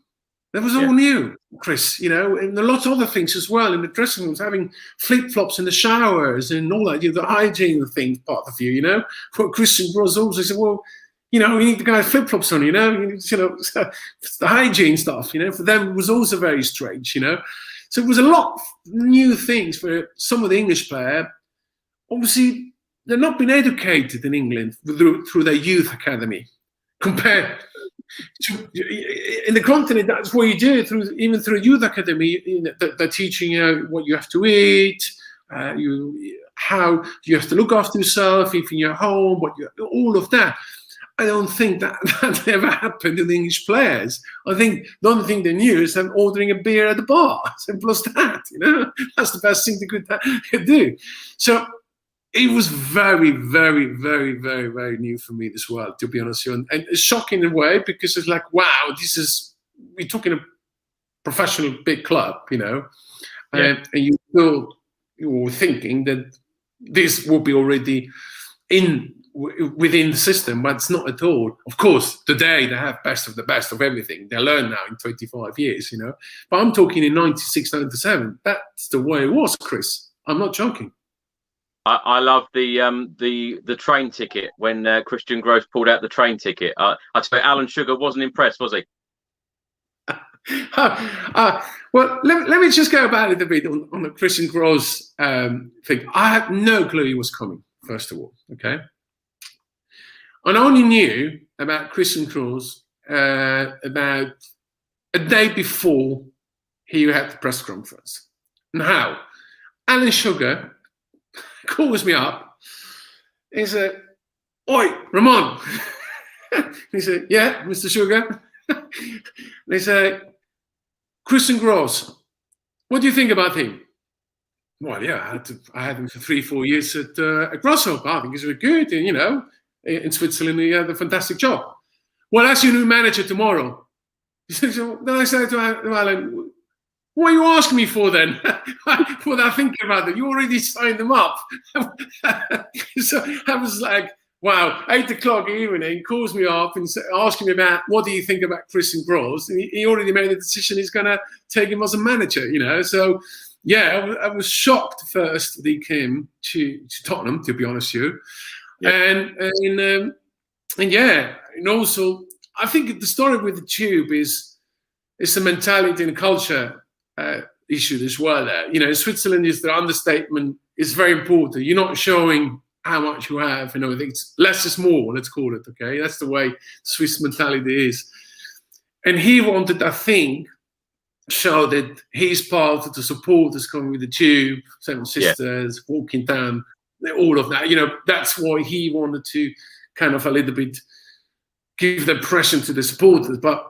That was all new, Chris, and a lot of other things as well in the dressing rooms, having flip-flops in the showers and all that, the hygiene thing part of you, For Christian Gross also said, well, we need the guy flip-flops on, the hygiene stuff, for them it was also very strange, So it was a lot of new things for some of the English players. Obviously, they're not been educated in England through their youth academy. Compared to, in the continent, that's what you do, even through youth academy, they're teaching you what you have to eat, how you have to look after yourself, if in your home, all of that. I don't think that ever happened to the English players. I think the only thing they knew is them ordering a beer at the bar. Simple as that, That's the best thing they could do. So it was very, very, very, very, very new for me as well, to be honest with you. And it's shocking in a way, because it's like, wow, we're talking a professional big club, and you were thinking that this will be already within the system, but it's not at all. Of course, today they have best of the best of everything. They learn now in 25 years, But I'm talking in 96, 97. That's the way it was, Chris. I'm not joking. I love the train ticket when Christian Gross pulled out the train ticket. I tell you, Alan Sugar wasn't impressed, was he? Well, let me just go back a little bit on the Christian Gross thing. I had no clue he was coming, first of all, okay? And I only knew about Christian Gross about a day before he had the press conference. Now, Alan Sugar calls me up. He said, "Oi, Ramon." He said, "Yeah, Mr. Sugar." They say, "Christian Gross, what do you think about him?" Well, yeah, I had him for 3-4 years at Grasshopper. I think he's very good, and in Switzerland he had a fantastic job. Well, that's your new manager tomorrow. So then I said to Alan, "What are you asking me for then?" What I thinking about it? You already signed them up. So I was like, wow, 8 o'clock evening, calls me up and asking me about what do you think about Christian Gross? And he already made a decision he's going to take him as a manager, So, yeah, I was shocked first that he came to Tottenham, to be honest with you. Yeah. And yeah, and also, I think the story with the Tube is the mentality and culture issue as well there. In Switzerland, is the understatement is very important. You're not showing how much you have, it's less is more, let's call it, okay? That's the way Swiss mentality is. And he wanted, I think, show that he's part of the supporters coming with the Tube, Seven Sisters, walking down, all of that. That's why he wanted to kind of a little bit give the impression to the supporters. But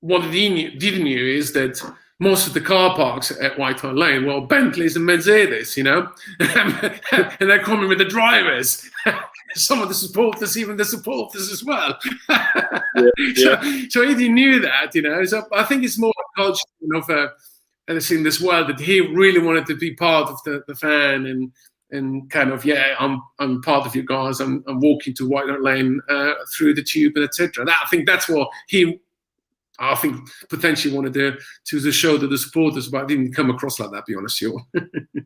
what he didn't know is that most of the car parks at White Hart Lane, well, Bentleys and Mercedes, and they're coming with the drivers. Some of the supporters, even the supporters as well. So he knew that, So I think it's more a culture of in this world that he really wanted to be part of the fan and kind of, I'm part of you guys. I'm walking to White Hart Lane through the Tube and etc. I think that's what I think potentially wanted to show to the supporters, but I didn't come across like that, to be honest with you.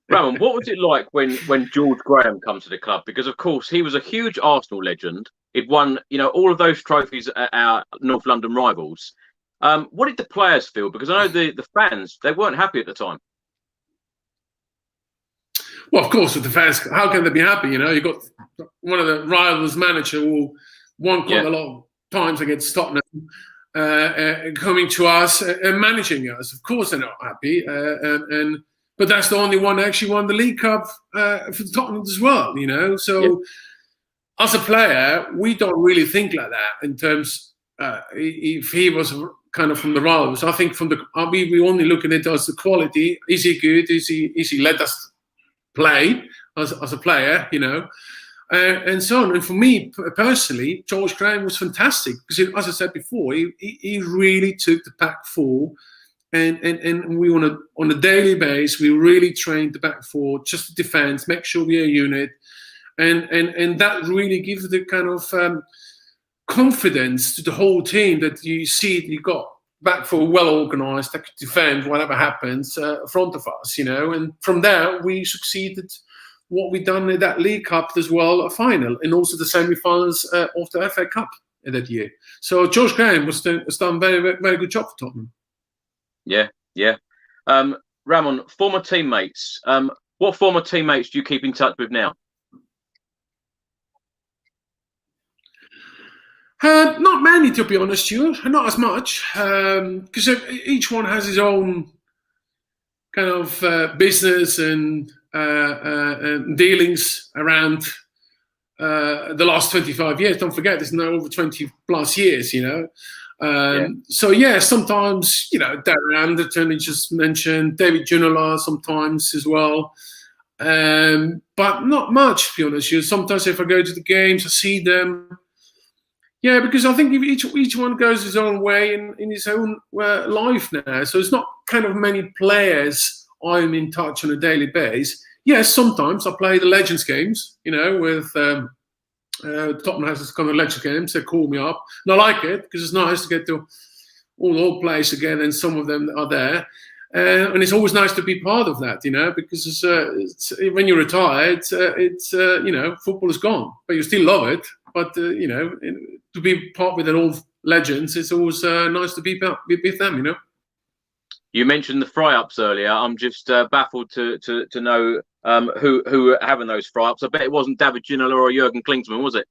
Ramon, what was it like when George Graham come to the club? Because, of course, he was a huge Arsenal legend. He'd won, all of those trophies at our North London rivals. What did the players feel? Because I know the fans, they weren't happy at the time. Well, of course, with the fans, how can they be happy? You got one of the rivals manager who won quite a lot of times against Tottenham. Coming to us and managing us. Of course they're not happy, but that's the only one that actually won the League Cup for Tottenham as well, So as a player, we don't really think like that in terms if he was kind of from the rivals. I think we only look at it as the quality. Is he good? Is he let us play as a player, and so on. And for me personally, George Graham was fantastic because, as I said before, he really took the back four, and we on a daily basis we really trained the back four just to defend, make sure we're a unit, and that really gives the kind of confidence to the whole team that you see you got back four well organised, that could defend whatever happens in front of us, And from there we succeeded. What we done in that League Cup as well, a final, and also the semi-finals of the FA Cup in that year. So George Graham has done very, very good job for Tottenham. Yeah. Ramon, former teammates. What former teammates do you keep in touch with now? Not many, to be honest, Stuart. Not as much, because each one has his own kind of business and dealings around the last 25 years. Don't forget, there's now over 20 plus years, So sometimes, Darren Anderton, he just mentioned, David Ginola sometimes as well. But not much, to be honest. Sometimes if I go to the games, I see them. Yeah, because I think each one goes his own way in his own life now. So it's not kind of many players I'm in touch on a daily basis. Yes, sometimes I play the Legends games, with Tottenham has this kind of Legends games. They call me up. And I like it because it's nice to get to all the old players again, and some of them are there. And it's always nice to be part of that, because it's, when you retire, football is gone, but you still love it. But, to be part with an old legends, it's always nice to be with them, You mentioned the Fryups earlier. I'm just baffled to know who were having those Fryups. I bet it wasn't David Ginola or Jurgen Klinsmann, was it?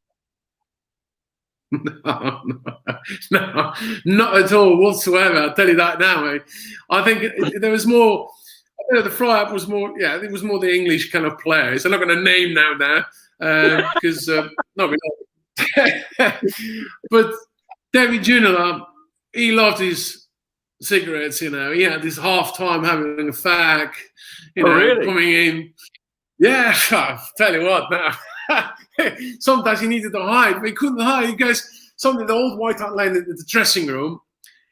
No, not at all whatsoever. I'll tell you that now, mate. I think there was more. I know the Fryup was more. Yeah, it was more the English kind of players. I'm not going to name now because no, we don't. But David Ginola, he loved his cigarettes, you know. He had this half-time having a fag, you know, really? coming in. Yeah, I'll tell you what, now. Sometimes he needed to hide, but he couldn't hide. He goes, something, the old White Hart Lane in the dressing room,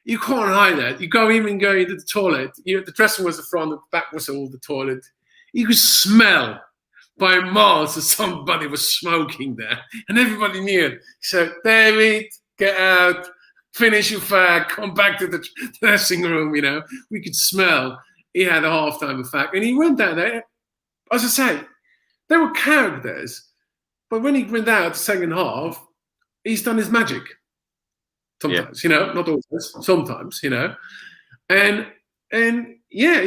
you can't hide that. You even go into the toilet. The dressing was the front, the back was all the toilet. You could smell by miles that somebody was smoking there, and everybody knew it. So, David, get out. Finish your fag, come back to the dressing room, you know. We could smell he had a half-time fag. And he went down there. As I say, there were characters. But when he went out the second half, he's done his magic. Sometimes, you know, not always, sometimes, you know. And yeah,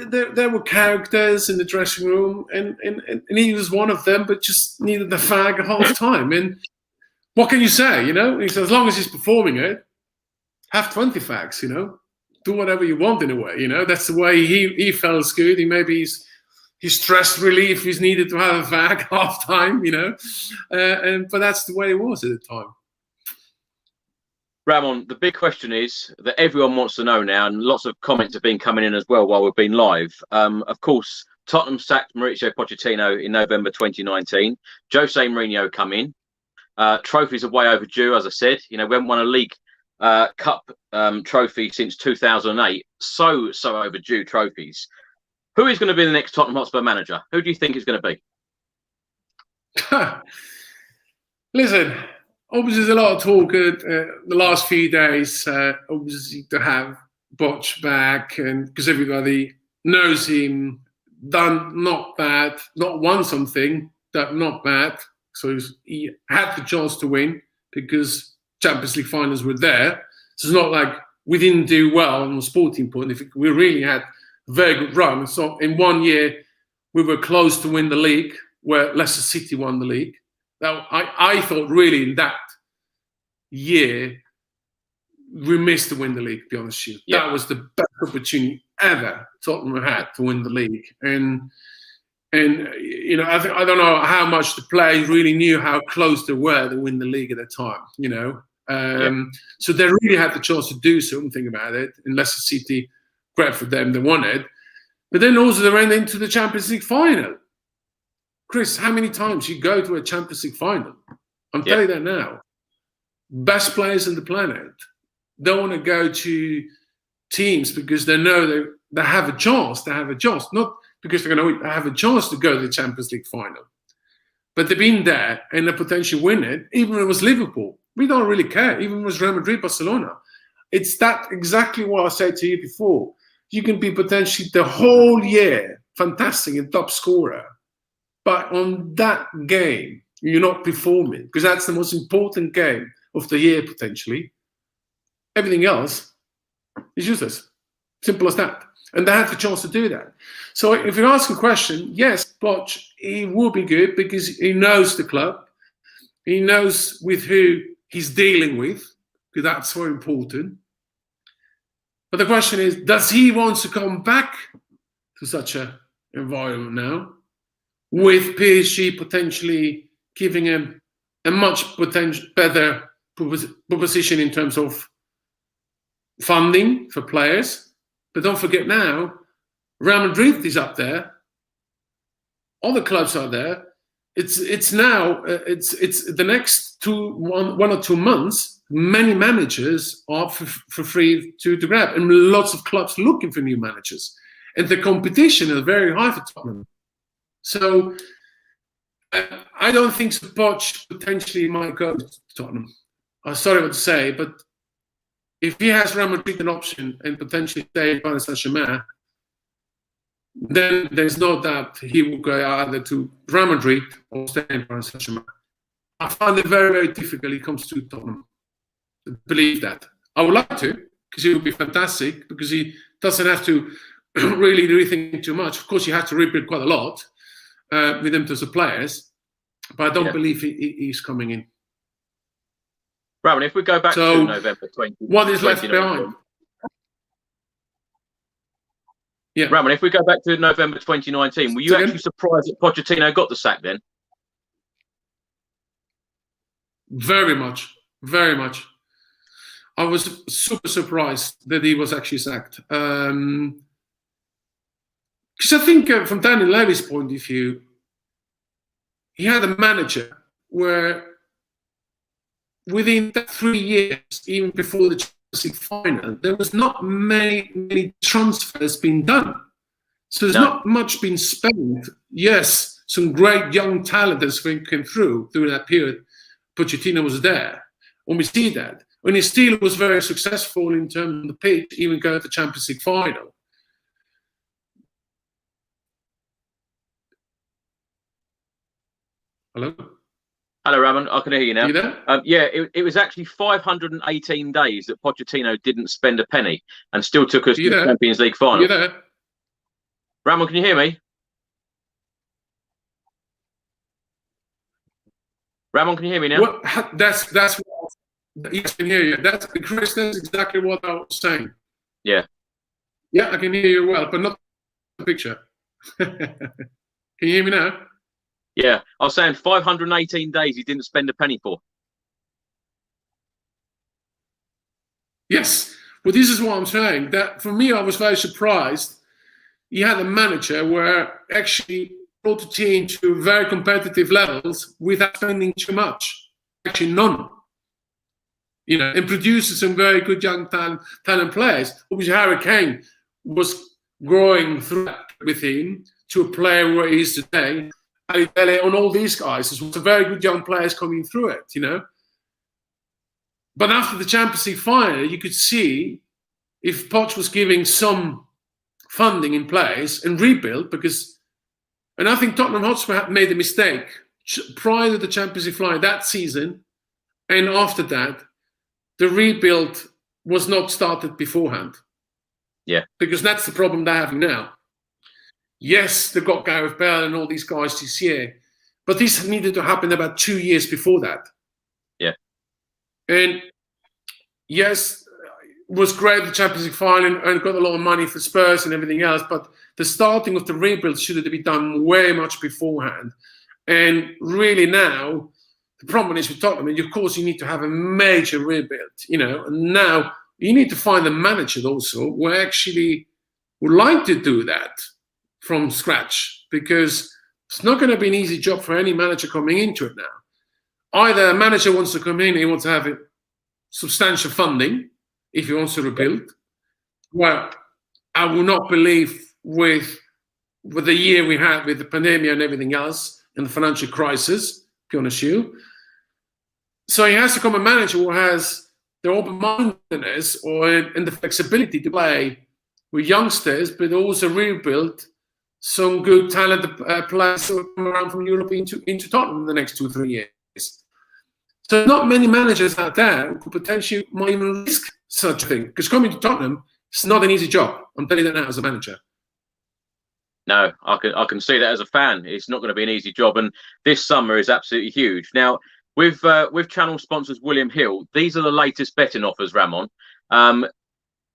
there were characters in the dressing room, and he was one of them, but just needed the fag at half-time. And what can you say, you know? He said, as long as he's performing it, have 20 fags, you know. Do whatever you want in a way, you know. That's the way he feels good. His stress relief is needed to have a fag half time, you know. But that's the way it was at the time. Ramon, the big question is that everyone wants to know now, and lots of comments have been coming in as well while we've been live. Of course, Tottenham sacked Mauricio Pochettino in November 2019. Jose Mourinho come in. Trophies are way overdue, as I said. You know, we haven't won a League Cup trophy since 2008. So overdue trophies. Who is going to be the next Tottenham Hotspur manager? Who do you think is going to be? Listen, obviously there's a lot of talk the last few days, obviously to have Poch back, and because everybody knows him, done not bad, not won something, that not bad. So he had the chance to win because Champions League finals were there. So it's not like we didn't do well on the sporting point. If we really had a very good run. So in 1 year, we were close to win the league, where Leicester City won the league. Now, I thought really in that year, we missed to win the league, to be honest with you. Yeah. That was the best opportunity ever Tottenham had to win the league. And you know, I don't know how much the players really knew how close they were to win the league at the time, you know. So they really had the chance to do something about it. And Leicester City, great for them, they won it. But then also they ran into the Champions League final. Chris, how many times you go to a Champions League final? I'm telling you that now. Best players on the planet don't want to go to teams because they know they have a chance. They have a chance, not because they're going to have a chance to go to the Champions League final. But they've been there and they potentially win it, even if it was Liverpool. We don't really care, even if it was Real Madrid, Barcelona. It's that exactly what I said to you before. You can be potentially the whole year fantastic and top scorer, but on that game, you're not performing because that's the most important game of the year potentially. Everything else is useless. Simple as that. And they had the chance to do that. So if you're asking a question, yes, Poch, he will be good because he knows the club. He knows with who he's dealing with, because that's so important. But the question is, does he want to come back to such an environment now, with PSG potentially giving him a much better proposition in terms of funding for players? But don't forget now, Real Madrid is up there. Other clubs are there. It's now the next 1 or 2 months. Many managers are for free to grab, and lots of clubs looking for new managers. And the competition is very high for Tottenham. So I don't think Poch potentially might go to Tottenham. I'm sorry what to say, but if he has Real Madrid an option and potentially stay in Paris Saint-Germain, then there's no doubt he will go either to Real Madrid or stay in Paris Saint-Germain. I find it very, very difficult when it comes to Tottenham to believe that. I would like to, because it would be fantastic, because he doesn't have to really rethink too much. Of course, he had to rebuild quite a lot with them as the players, but I don't believe he's coming in. Ramon, if we go back to November 20, what is left behind? Yeah, Ramon, if we go back to November 2019, were you actually surprised that Pochettino got the sack then? Very much, very much. I was super surprised that he was actually sacked. Because I think from Daniel Levy's point of view, he had a manager where within 3 years, even before the Champions League final, there was not many transfers being done. So there's not much been spent. Yes, some great young talent that's came through during that period. Pochettino was there. When we see that, when he still was very successful in terms of the pitch, even going to the Champions League final. Hello? Hello, Ramon. I can hear you now. You there? Yeah, it was actually 518 days that Pochettino didn't spend a penny and still took us to the Champions League final. You there? Ramon, can you hear me? Ramon, can you hear me now? Well, that's what, yes, I can hear you. Chris, that's exactly what I was saying. Yeah. Yeah, I can hear you well, but not the picture. Can you hear me now? Yeah, I was saying 518 days he didn't spend a penny for. Yes, well, this is what I'm saying. That for me, I was very surprised. He had a manager where actually brought the team to very competitive levels without spending too much. Actually, none. You know, and produces some very good young talent players. Obviously, Harry Kane was growing through with him to a player where he is today. On all these guys, there's some very good young players coming through it, you know. But after the Champions League final, you could see if Poch was giving some funding in place and rebuild, because, and I think Tottenham Hotspur had made a mistake prior to the Champions League final that season, and after that, the rebuild was not started beforehand. Yeah. Because that's the problem they're having now. Yes, they've got Gareth Bale and all these guys this year, but this needed to happen about 2 years before that. Yeah. And yes, it was great, the Champions League final, and got a lot of money for Spurs and everything else, but the starting of the rebuild should have been done way much beforehand. And really now, the problem is with Tottenham, and of course you need to have a major rebuild, you know, and now you need to find a manager also who actually would like to do that from scratch, because it's not going to be an easy job for any manager coming into it now. Either a manager wants to come in, he wants to have a substantial funding if he wants to rebuild. Well, I will not believe with the year we had with the pandemic and everything else and the financial crisis, to be honest with you. So he has to come a manager who has the open-mindedness and the flexibility to play with youngsters, but also rebuild some good talented players who come around from Europe into Tottenham in the next 2 or 3 years. So not many managers out there who could potentially might even risk such a thing. Because coming to Tottenham, it's not an easy job. I'm telling you that now as a manager. No, I can see that as a fan. It's not going to be an easy job, and this summer is absolutely huge. Now, with channel sponsors William Hill, these are the latest betting offers, Ramon.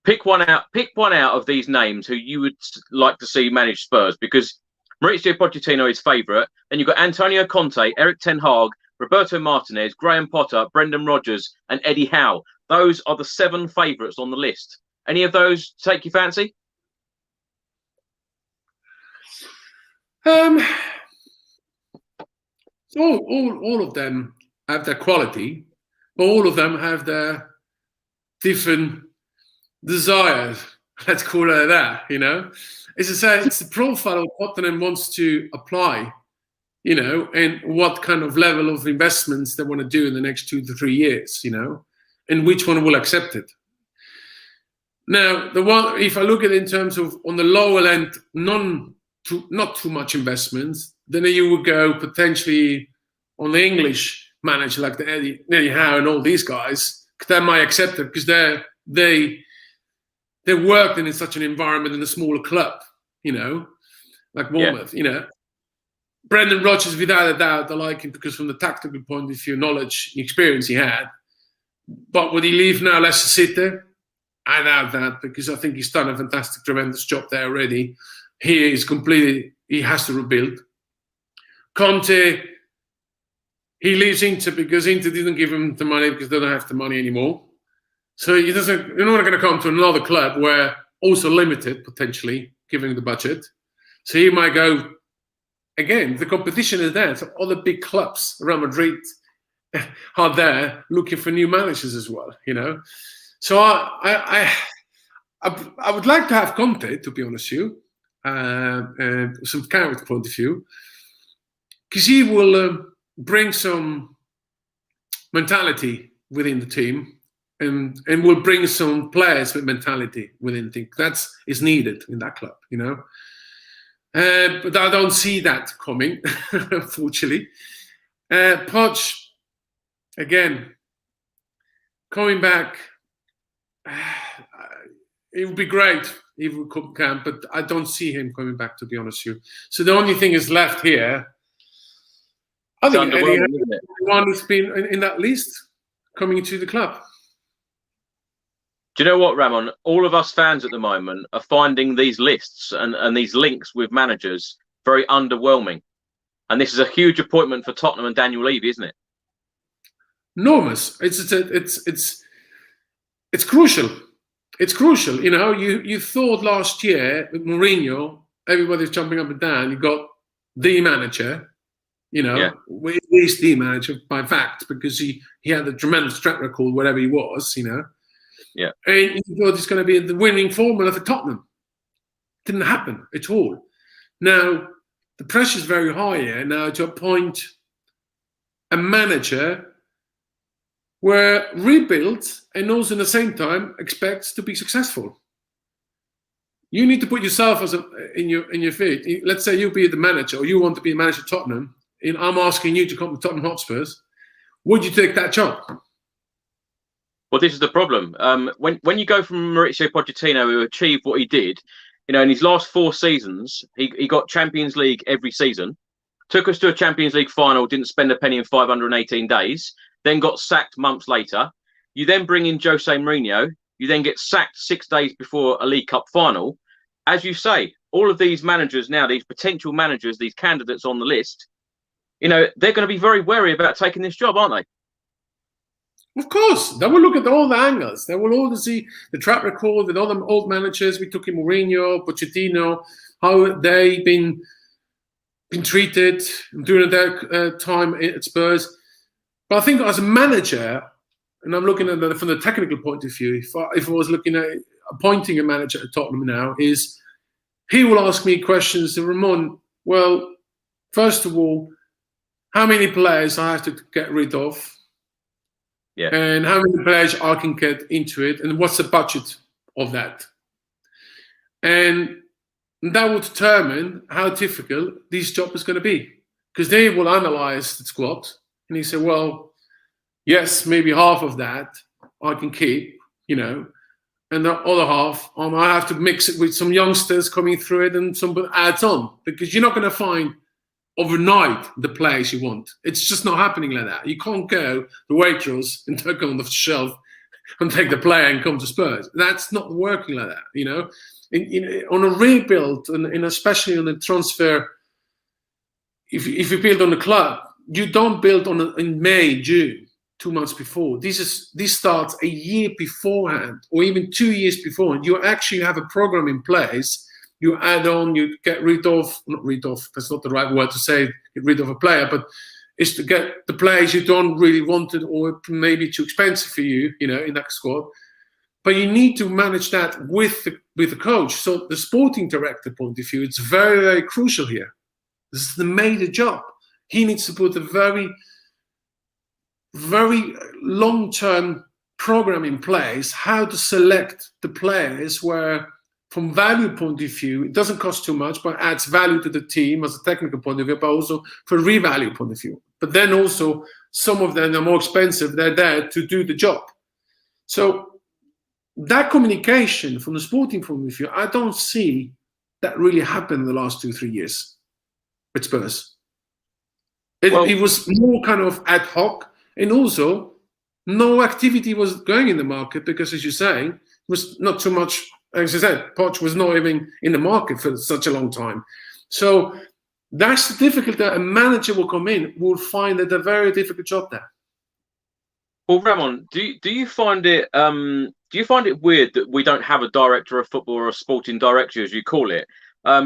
Pick one out of these names who you would like to see manage Spurs, because Mauricio Pochettino is favourite. Then you've got Antonio Conte, Eric Ten Hag, Roberto Martinez, Graham Potter, Brendan Rodgers, and Eddie Howe. Those are the 7 favourites on the list. Any of those take your fancy? All of them have their quality, but all of them have their different desires. Let's call it that, you know. As I say, it's the profile Tottenham wants to apply, you know, and what kind of level of investments they want to do in the next 2 to 3 years, you know, and which one will accept it. Now, the one, if I look at it in terms of on the lower end, not too much investments, then you would go potentially on the English manager like the Eddie Howe and all these guys. They might accept it because they they worked in such an environment in a smaller club, like Bournemouth, Brendan Rodgers, without a doubt, I like him because from the tactical point of view, knowledge, experience he had. But would he leave now Leicester City? I doubt that, because I think he's done a fantastic, tremendous job there already. He has to rebuild. Conte, he leaves Inter because Inter didn't give him the money because they don't have the money anymore. So you're not going to come to another club where also limited, potentially, giving the budget. So he might go, again, the competition is there. So all the big clubs around Madrid are there looking for new managers as well, So I would like to have Conte, to be honest with you, some character point of view, because he will bring some mentality within the team and will bring some players with mentality within the team. That is needed in that club, But I don't see that coming, unfortunately. Poch, again, coming back, it would be great if he would come, but I don't see him coming back, to be honest with you. So the only thing is left here, I think anyone who's been in that list coming to the club. Do you know what, Ramon? All of us fans at the moment are finding these lists and these links with managers very underwhelming. And this is a huge appointment for Tottenham and Daniel Levy, isn't it? Enormous. It's crucial. It's crucial. You thought last year with Mourinho, everybody's jumping up and down. You got the manager, at least the manager by fact, because he had a tremendous track record, whatever he was, Yeah. And you thought it's going to be the winning formula for Tottenham. Didn't happen at all. Now, the pressure is very high here now to appoint a manager where rebuilt and also at the same time expects to be successful. You need to put yourself in your feet. Let's say you be the manager or you want to be a manager of Tottenham, and I'm asking you to come to Tottenham Hotspurs. Would you take that job? Well, this is the problem. When you go from Mauricio Pochettino, who achieved what he did, in his last 4 seasons, he got Champions League every season, took us to a Champions League final, didn't spend a penny in 518 days, then got sacked months later. You then bring in Jose Mourinho, you then get sacked 6 days before a League Cup final. As you say, all of these managers now, these potential managers, these candidates on the list, they're going to be very wary about taking this job, aren't they? Of course, they will look at all the angles. They will all see the track record with all the old managers. We took in Mourinho, Pochettino, how they've been treated during their time at Spurs. But I think as a manager, and I'm looking at that from the technical point of view, if I was looking at appointing a manager at Tottenham now, is he will ask me questions to Ramon. Well, first of all, how many players I have to get rid of? Yeah. And how many players I can get into it, and what's the budget of that? And that will determine how difficult this job is going to be. Because they will analyze the squad, and he said, well, yes, maybe half of that I can keep, and the other half, I might have to mix it with some youngsters coming through it and some adds on. Because you're not going to find overnight the players you want. It's just not happening like that. You can't go to Waitrose and take on the shelf and take the player and come to Spurs. That's not working like that, on a rebuild, and especially on the transfer, if you build on the club, you don't build in May, June, 2 months before. This starts a year beforehand, or even 2 years beforehand. You actually have a program in place. You add on, you get rid of, not rid of, that's not the right word to say, get rid of a player, but it's to get the players you don't really want it, or maybe too expensive for you, in that squad. But you need to manage that with the coach. So the sporting director point of view, it's very, very crucial here. This is the major job. He needs to put a very, very long-term program in place, how to select the players where, from value point of view, it doesn't cost too much, but adds value to the team as a technical point of view, but also for a revalue point of view. But then also, some of them are more expensive. They're there to do the job. So that communication from the sporting point of view, I don't see that really happen in the last 2-3 years with Spurs. It was more kind of ad hoc, and also no activity was going in the market because, as you're saying, it was not too much. As I said, Poch was not even in the market for such a long time. So that's the difficulty. A manager will come in, will find it a very difficult job there. Well, Ramon, do you find it weird that we don't have a director of football or a sporting director, as you call it?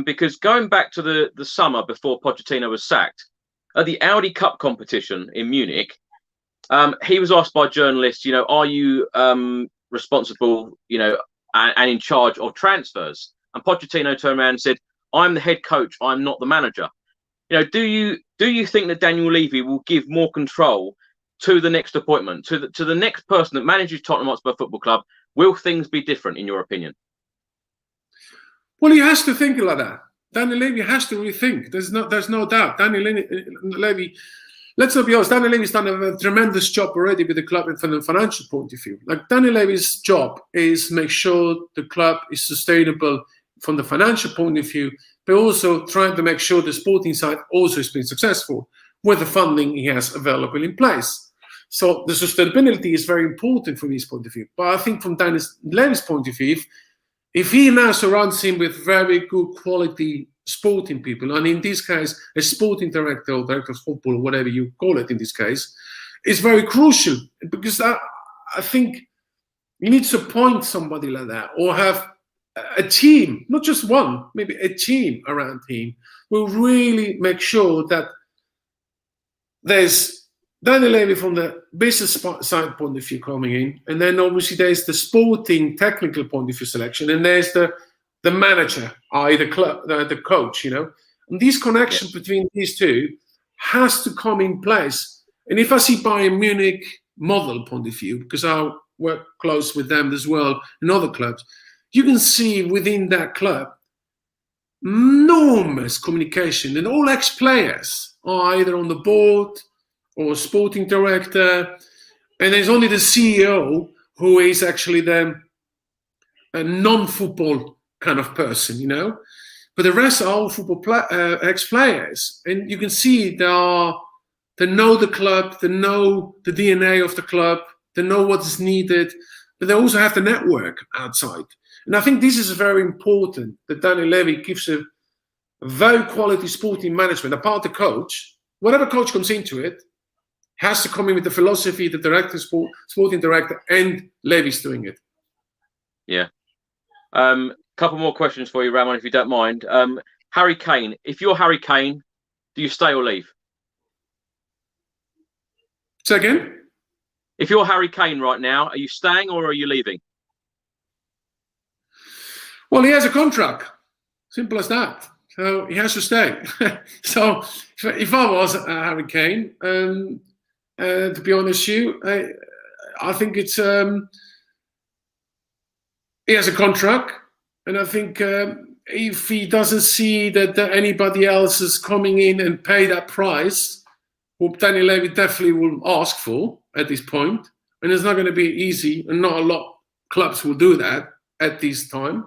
Because going back to the summer before Pochettino was sacked, at the Audi Cup competition in Munich, he was asked by journalists, are you responsible, and in charge of transfers? And Pochettino turned around and said, I'm the head coach, I'm not the manager. Do you think that Daniel Levy will give more control to the next appointment, to the next person that manages Tottenham Hotspur Football Club? Will things be different, in your opinion? Well, he has to think like that. Daniel Levy has to rethink. There's no doubt. Daniel Levy, let's not be honest, Daniel Levy's done a tremendous job already with the club from the financial point of view. Like, Daniel Levy's job is make sure the club is sustainable from the financial point of view, but also trying to make sure the sporting side also has been successful with the funding he has available in place. So the sustainability is very important from his point of view. But I think from Daniel Levy's point of view, if he now surrounds him with very good quality sporting people, and in this case, a sporting director or director of football, or whatever you call it in this case, is very crucial, because I think you need to appoint somebody like that, or have a team, not just one, maybe a team around him, will really make sure that there's Daniel Levy from the business side point of view coming in, and then obviously there's the sporting technical point of view selection, and there's the manager, i.e. the club, the coach, And this connection between these two has to come in place. And if I see Bayern Munich model point of view, because I work close with them as well in other clubs, you can see within that club enormous communication, and all ex-players are either on the board or sporting director, and there's only the CEO who is actually a non-football kind of person, But the rest are all football ex-players, and you can see they know the club, they know the DNA of the club, they know what is needed, but they also have the network outside. And I think this is very important, that Daniel Levy gives a very quality sporting management. Apart the coach, whatever coach comes into it, has to come in with the philosophy, the director, sporting director, and Levy's doing it. Yeah. Couple more questions for you, Ramon, if you don't mind. Harry Kane. If you're Harry Kane, do you stay or leave? Say again? If you're Harry Kane right now, are you staying or are you leaving? Well, he has a contract. Simple as that. So he has to stay. So if I was Harry Kane, to be honest with you, I think it's he has a contract, and I think if he doesn't see that anybody else is coming in and pay that price, what Daniel Levy definitely will ask for at this point, and it's not going to be easy, and not a lot of clubs will do that at this time.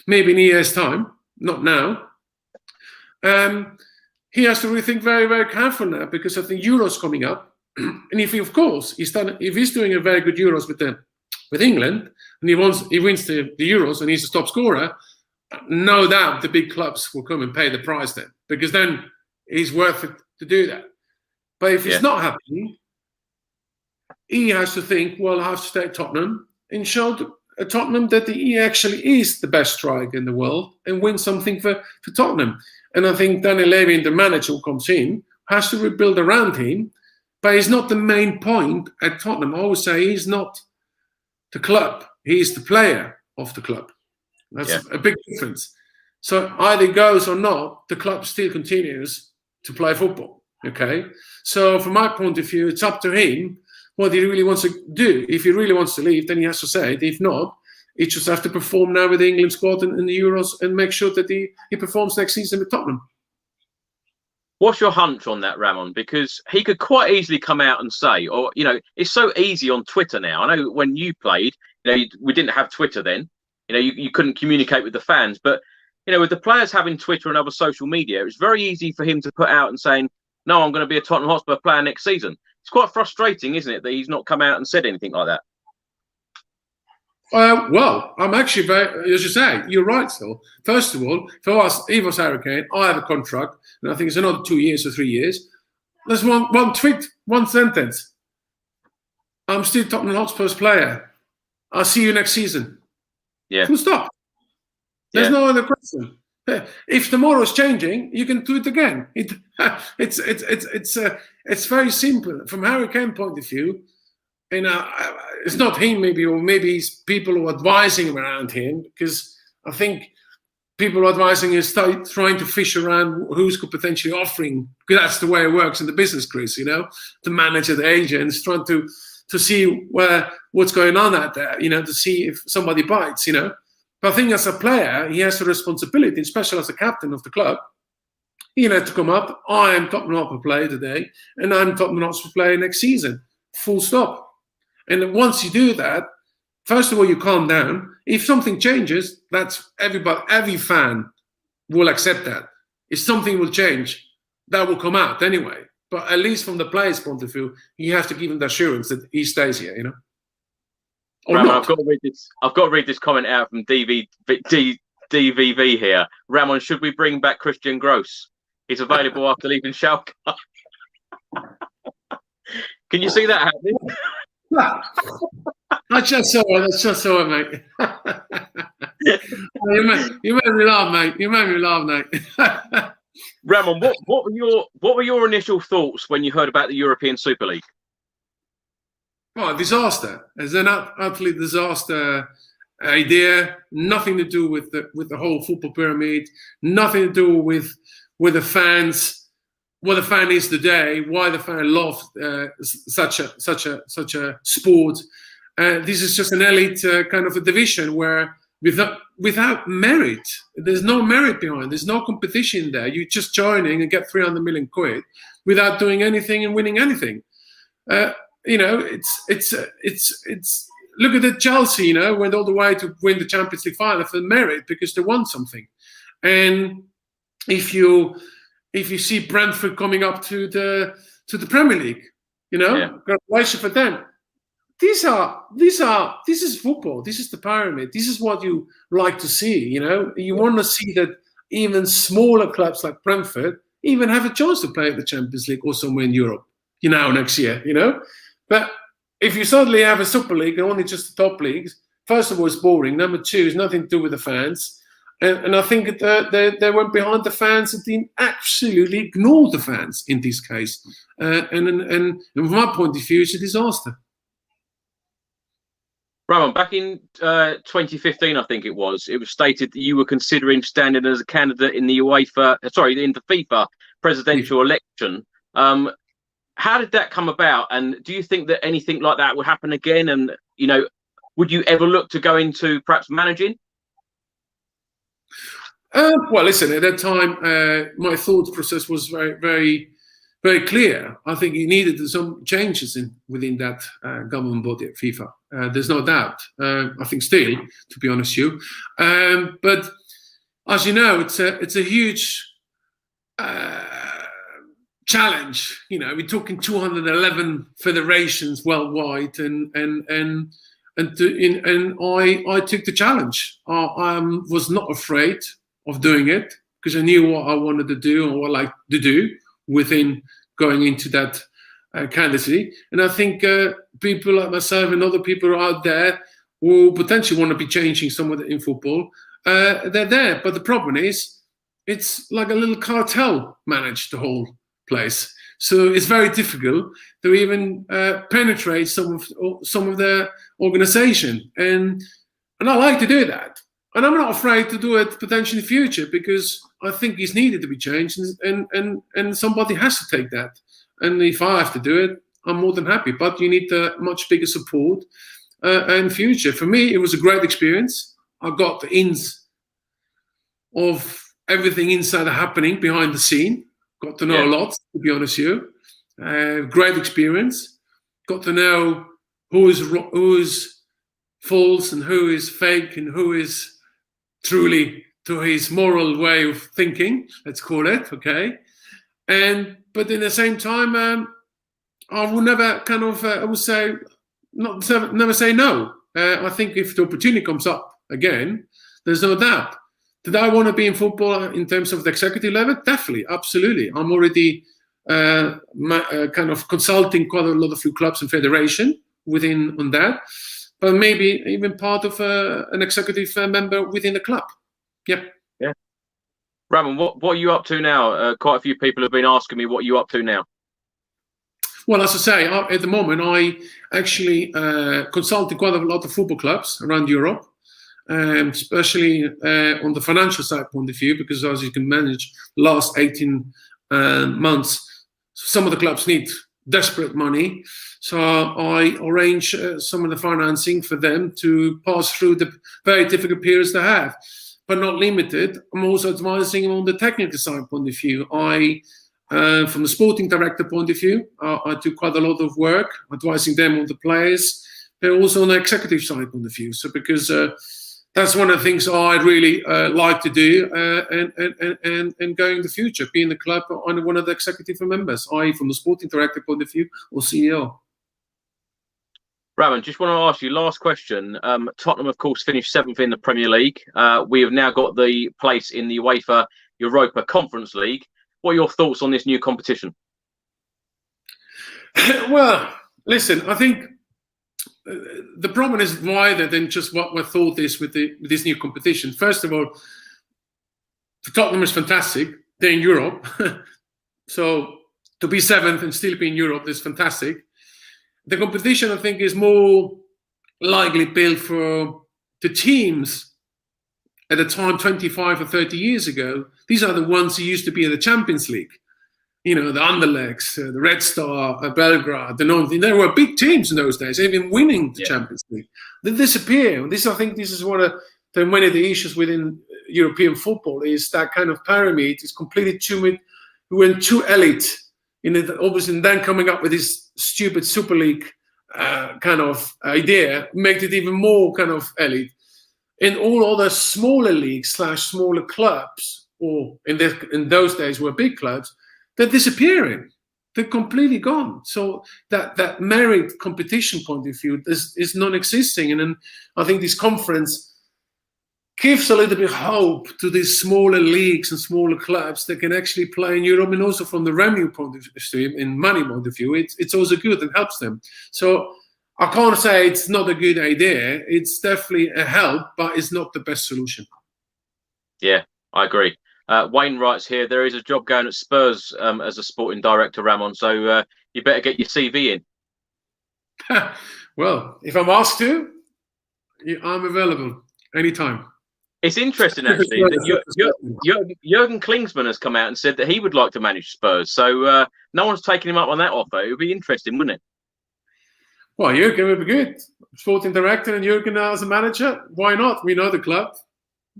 Maybe in a year's time, not now. He has to rethink very, very carefully now, because of the Euros coming up. And if he's doing a very good Euros with England, and he wins the Euros and he's a top scorer, no doubt the big clubs will come and pay the price then, because then he's worth it to do that. But if it's not happening, he has to think, well, I have to stay at Tottenham and show Tottenham that he actually is the best striker in the world and win something for Tottenham. And I think Daniel Levy, the manager who comes in, has to rebuild around him. But he's not the main point at Tottenham. I always say he's not the club. He's the player of the club. That's a big difference. So either he goes or not, the club still continues to play football. Okay? So from my point of view, it's up to him what he really wants to do. If he really wants to leave, then he has to say it. If not, he just has to perform now with the England squad in the Euros and make sure that he performs next season with Tottenham. What's your hunch on that, Ramon? Because he could quite easily come out and say, or, it's so easy on Twitter now. I know when you played, we didn't have Twitter then. You couldn't communicate with the fans. But, with the players having Twitter and other social media, it was very easy for him to put out and saying, no, I'm going to be a Tottenham Hotspur player next season. It's quite frustrating, isn't it, that he's not come out and said anything like that? Well, I'm actually as you say, you're right, Phil. First of all, for us, if I was Harry Kane, I have a contract, and I think it's another 2 years or 3 years. There's one tweet, one sentence. I'm still Tottenham Hotspur's player. I'll see you next season. Yeah. Full stop. There's no other question. If tomorrow's changing, you can do it again. It's very simple from Harry Kane point of view. It's not him, maybe, or maybe it's people who are advising around him, because I think people who are advising is trying to fish around who's potentially offering, because that's the way it works in the business, Chris, the manager, the agents, trying to see what's going on out there, to see if somebody bites, But I think as a player, he has a responsibility, especially as a captain of the club. He had to come up, I am Tottenham Hotspur player today, and I'm Tottenham Hotspur player next season. Full stop. And once you do that, first of all, you calm down. If something changes, that's every fan will accept that. If something will change, that will come out anyway. But at least from the player's point of view, you have to give him the assurance that he stays here, Ramon, I've got to read this comment out from DVV here. Ramon, should we bring back Christian Gross? He's available after leaving Schalke. Can you see that happening? I just saw it, mate. You made me laugh, mate. Ramon, what were your initial thoughts when you heard about the European Super League? Oh, disaster. It's an utterly disaster idea. Nothing to do with the whole football pyramid. Nothing to do with the fans. What the fan is today, why the fan loves such a sport. This is just an elite kind of a division where without merit, there's no merit behind. There's no competition there. You're just joining and get 300 million quid without doing anything and winning anything. It's look at the Chelsea. Went all the way to win the Champions League final for merit because they won something. And if you see Brentford coming up to the Premier League, congratulations for them. This is football. This is the pyramid. This is what you like to see. You want to see that even smaller clubs like Brentford even have a chance to play at the Champions League or somewhere in Europe. Next year. But if you suddenly have a Super League and only just the top leagues, first of all, it's boring. Number two, it's nothing to do with the fans. And I think they went behind the fans and didn't absolutely ignore the fans in this case. And from my point of view, it's a disaster. Ramon, back in 2015, I think it was stated that you were considering standing as a candidate in the FIFA presidential election. How did that come about? And do you think that anything like that will happen again? And, would you ever look to go into perhaps managing? Well, listen, at that time, my thought process was very, very, very clear. I think he needed some changes within that government body at FIFA. There's no doubt. I think still, to be honest with you. But as you know, it's a huge challenge. We're talking 211 federations worldwide, and I took the challenge. I was not afraid of doing it because I knew what I wanted to do and what I like to do within going into that candidacy. And I think people like myself and other people out there who potentially want to be changing some of it in football, they're there. But the problem is, it's like a little cartel managed the whole place. So it's very difficult to even penetrate some of the organization. And I like to do that. And I'm not afraid to do it potentially in the future because I think it's needed to be changed and somebody has to take that. And if I have to do it, I'm more than happy. But you need much bigger support in future. For me, it was a great experience. I got the ins of everything inside happening behind the scene. Got to know a lot, to be honest with you. Great experience. Got to know who's false and who is fake and who is truly to his moral way of thinking, let's call it, okay? But in the same time, I will never kind of, I would say, never say no. I think if the opportunity comes up again, there's no doubt. Did I want to be in football in terms of the executive level? Definitely, absolutely. I'm already kind of consulting quite a lot of few clubs and federation within on that, but maybe even part of an executive member within the club. Yeah. Yeah. Ramon, what are you up to now? Quite a few people have been asking me what you're up to now. Well, as I say, at the moment, I actually consulted quite a lot of football clubs around Europe, especially on the financial side point of view, because as you can manage, last 18 months, some of the clubs need desperate money. So I arrange some of the financing for them to pass through the very difficult periods they have, but not limited. I'm also advising on the technical side point of view. From the sporting director point of view, I do quite a lot of work advising them on the players, but also on the executive side point of view. So because that's one of the things I really like to do and go in the future, be in the club on one of the executive members, i.e. from the sporting director point of view or CEO. Ramon, just want to ask you, last question. Tottenham, of course, finished 7th in the Premier League. We have now got the place in the UEFA Europa Conference League. What are your thoughts on this new competition? Well, listen, I think the problem is wider than just what my thought is with this new competition. First of all, for Tottenham is fantastic. They're in Europe. So to be 7th and still be in Europe is fantastic. The competition, I think, is more likely built for the teams at the time 25 or 30 years ago. These are the ones who used to be in the Champions League. You know, the Anderlechts, the Red Star, Belgrade, the non. There were big teams in those days, even winning the Champions League. They disappear. I think this is one of the many of the issues within European football is that kind of pyramid is completely too elite. Obviously, and then coming up with this stupid Super League kind of idea, made it even more kind of elite. In all other smaller leagues / smaller clubs, or in those days were big clubs, they're disappearing. They're completely gone. So that merit competition point of view is non-existing. And then I think this conference gives a little bit of hope to these smaller leagues and smaller clubs that can actually play in Europe, and also from the revenue point of view, in money point of view, it's also good and helps them. So I can't say it's not a good idea. It's definitely a help, but it's not the best solution. Yeah, I agree. Wayne writes here, there is a job going at Spurs as a sporting director, Ramon, so you better get your CV in. Well, if I'm asked to, I'm available anytime. It's interesting, actually, that Jurgen Klinsmann has come out and said that he would like to manage Spurs. So no one's taken him up on that offer. It would be interesting, wouldn't it? Well, Jurgen would be good. Sporting director and Jurgen as a manager. Why not? We know the club.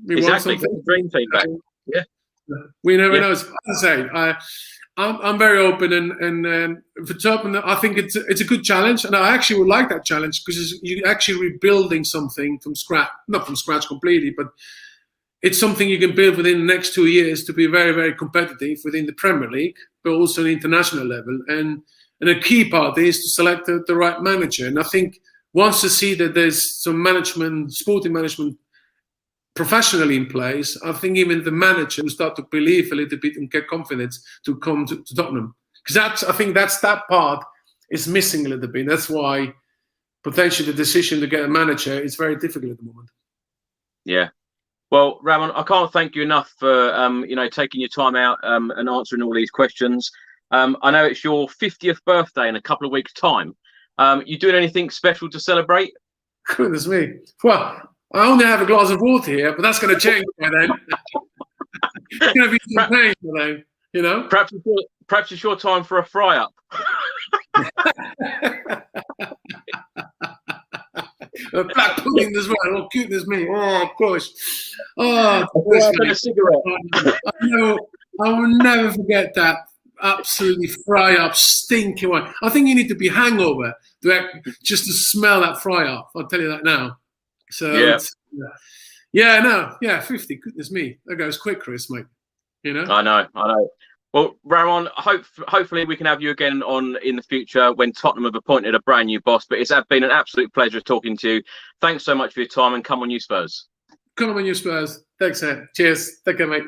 We exactly. Dream team back. Yeah. We never know. As I say, I'm very open, and for Tottenham, I think it's a good challenge, and I actually would like that challenge because you're actually rebuilding something from scratch, not from scratch completely, but it's something you can build within the next 2 years to be very, very competitive within the Premier League, but also at the international level. And a key part is to select the right manager. And I think once you see that there's some management, sporting management, professionally in place, I think even the manager will start to believe a little bit and get confidence to come to Tottenham. Because I think that part is missing a little bit. That's why potentially the decision to get a manager is very difficult at the moment. Yeah. Well, Ramon, I can't thank you enough for taking your time out and answering all these questions. I know it's your 50th birthday in a couple of weeks' time. You doing anything special to celebrate? Goodness me. Well, I only have a glass of water here, but that's going to change by then. It's going to be champagne by then, you know. Perhaps it's your time for a fry-up. Black pudding as well. Oh, goodness me. Oh, of course. Oh, a cigarette. I will never forget that absolutely fry-up, stinky one. I think you need to be hangover just to smell that fry-up. I'll tell you that now. So yeah. Yeah, no, yeah, 50. Goodness me, that goes quick, Chris, mate. You know. I know. Well, Ramon, hopefully we can have you again on in the future when Tottenham have appointed a brand new boss. But it's been an absolute pleasure talking to you. Thanks so much for your time, and come on, you Spurs. Come on, you Spurs. Thanks, Ed. Cheers. Take care, mate.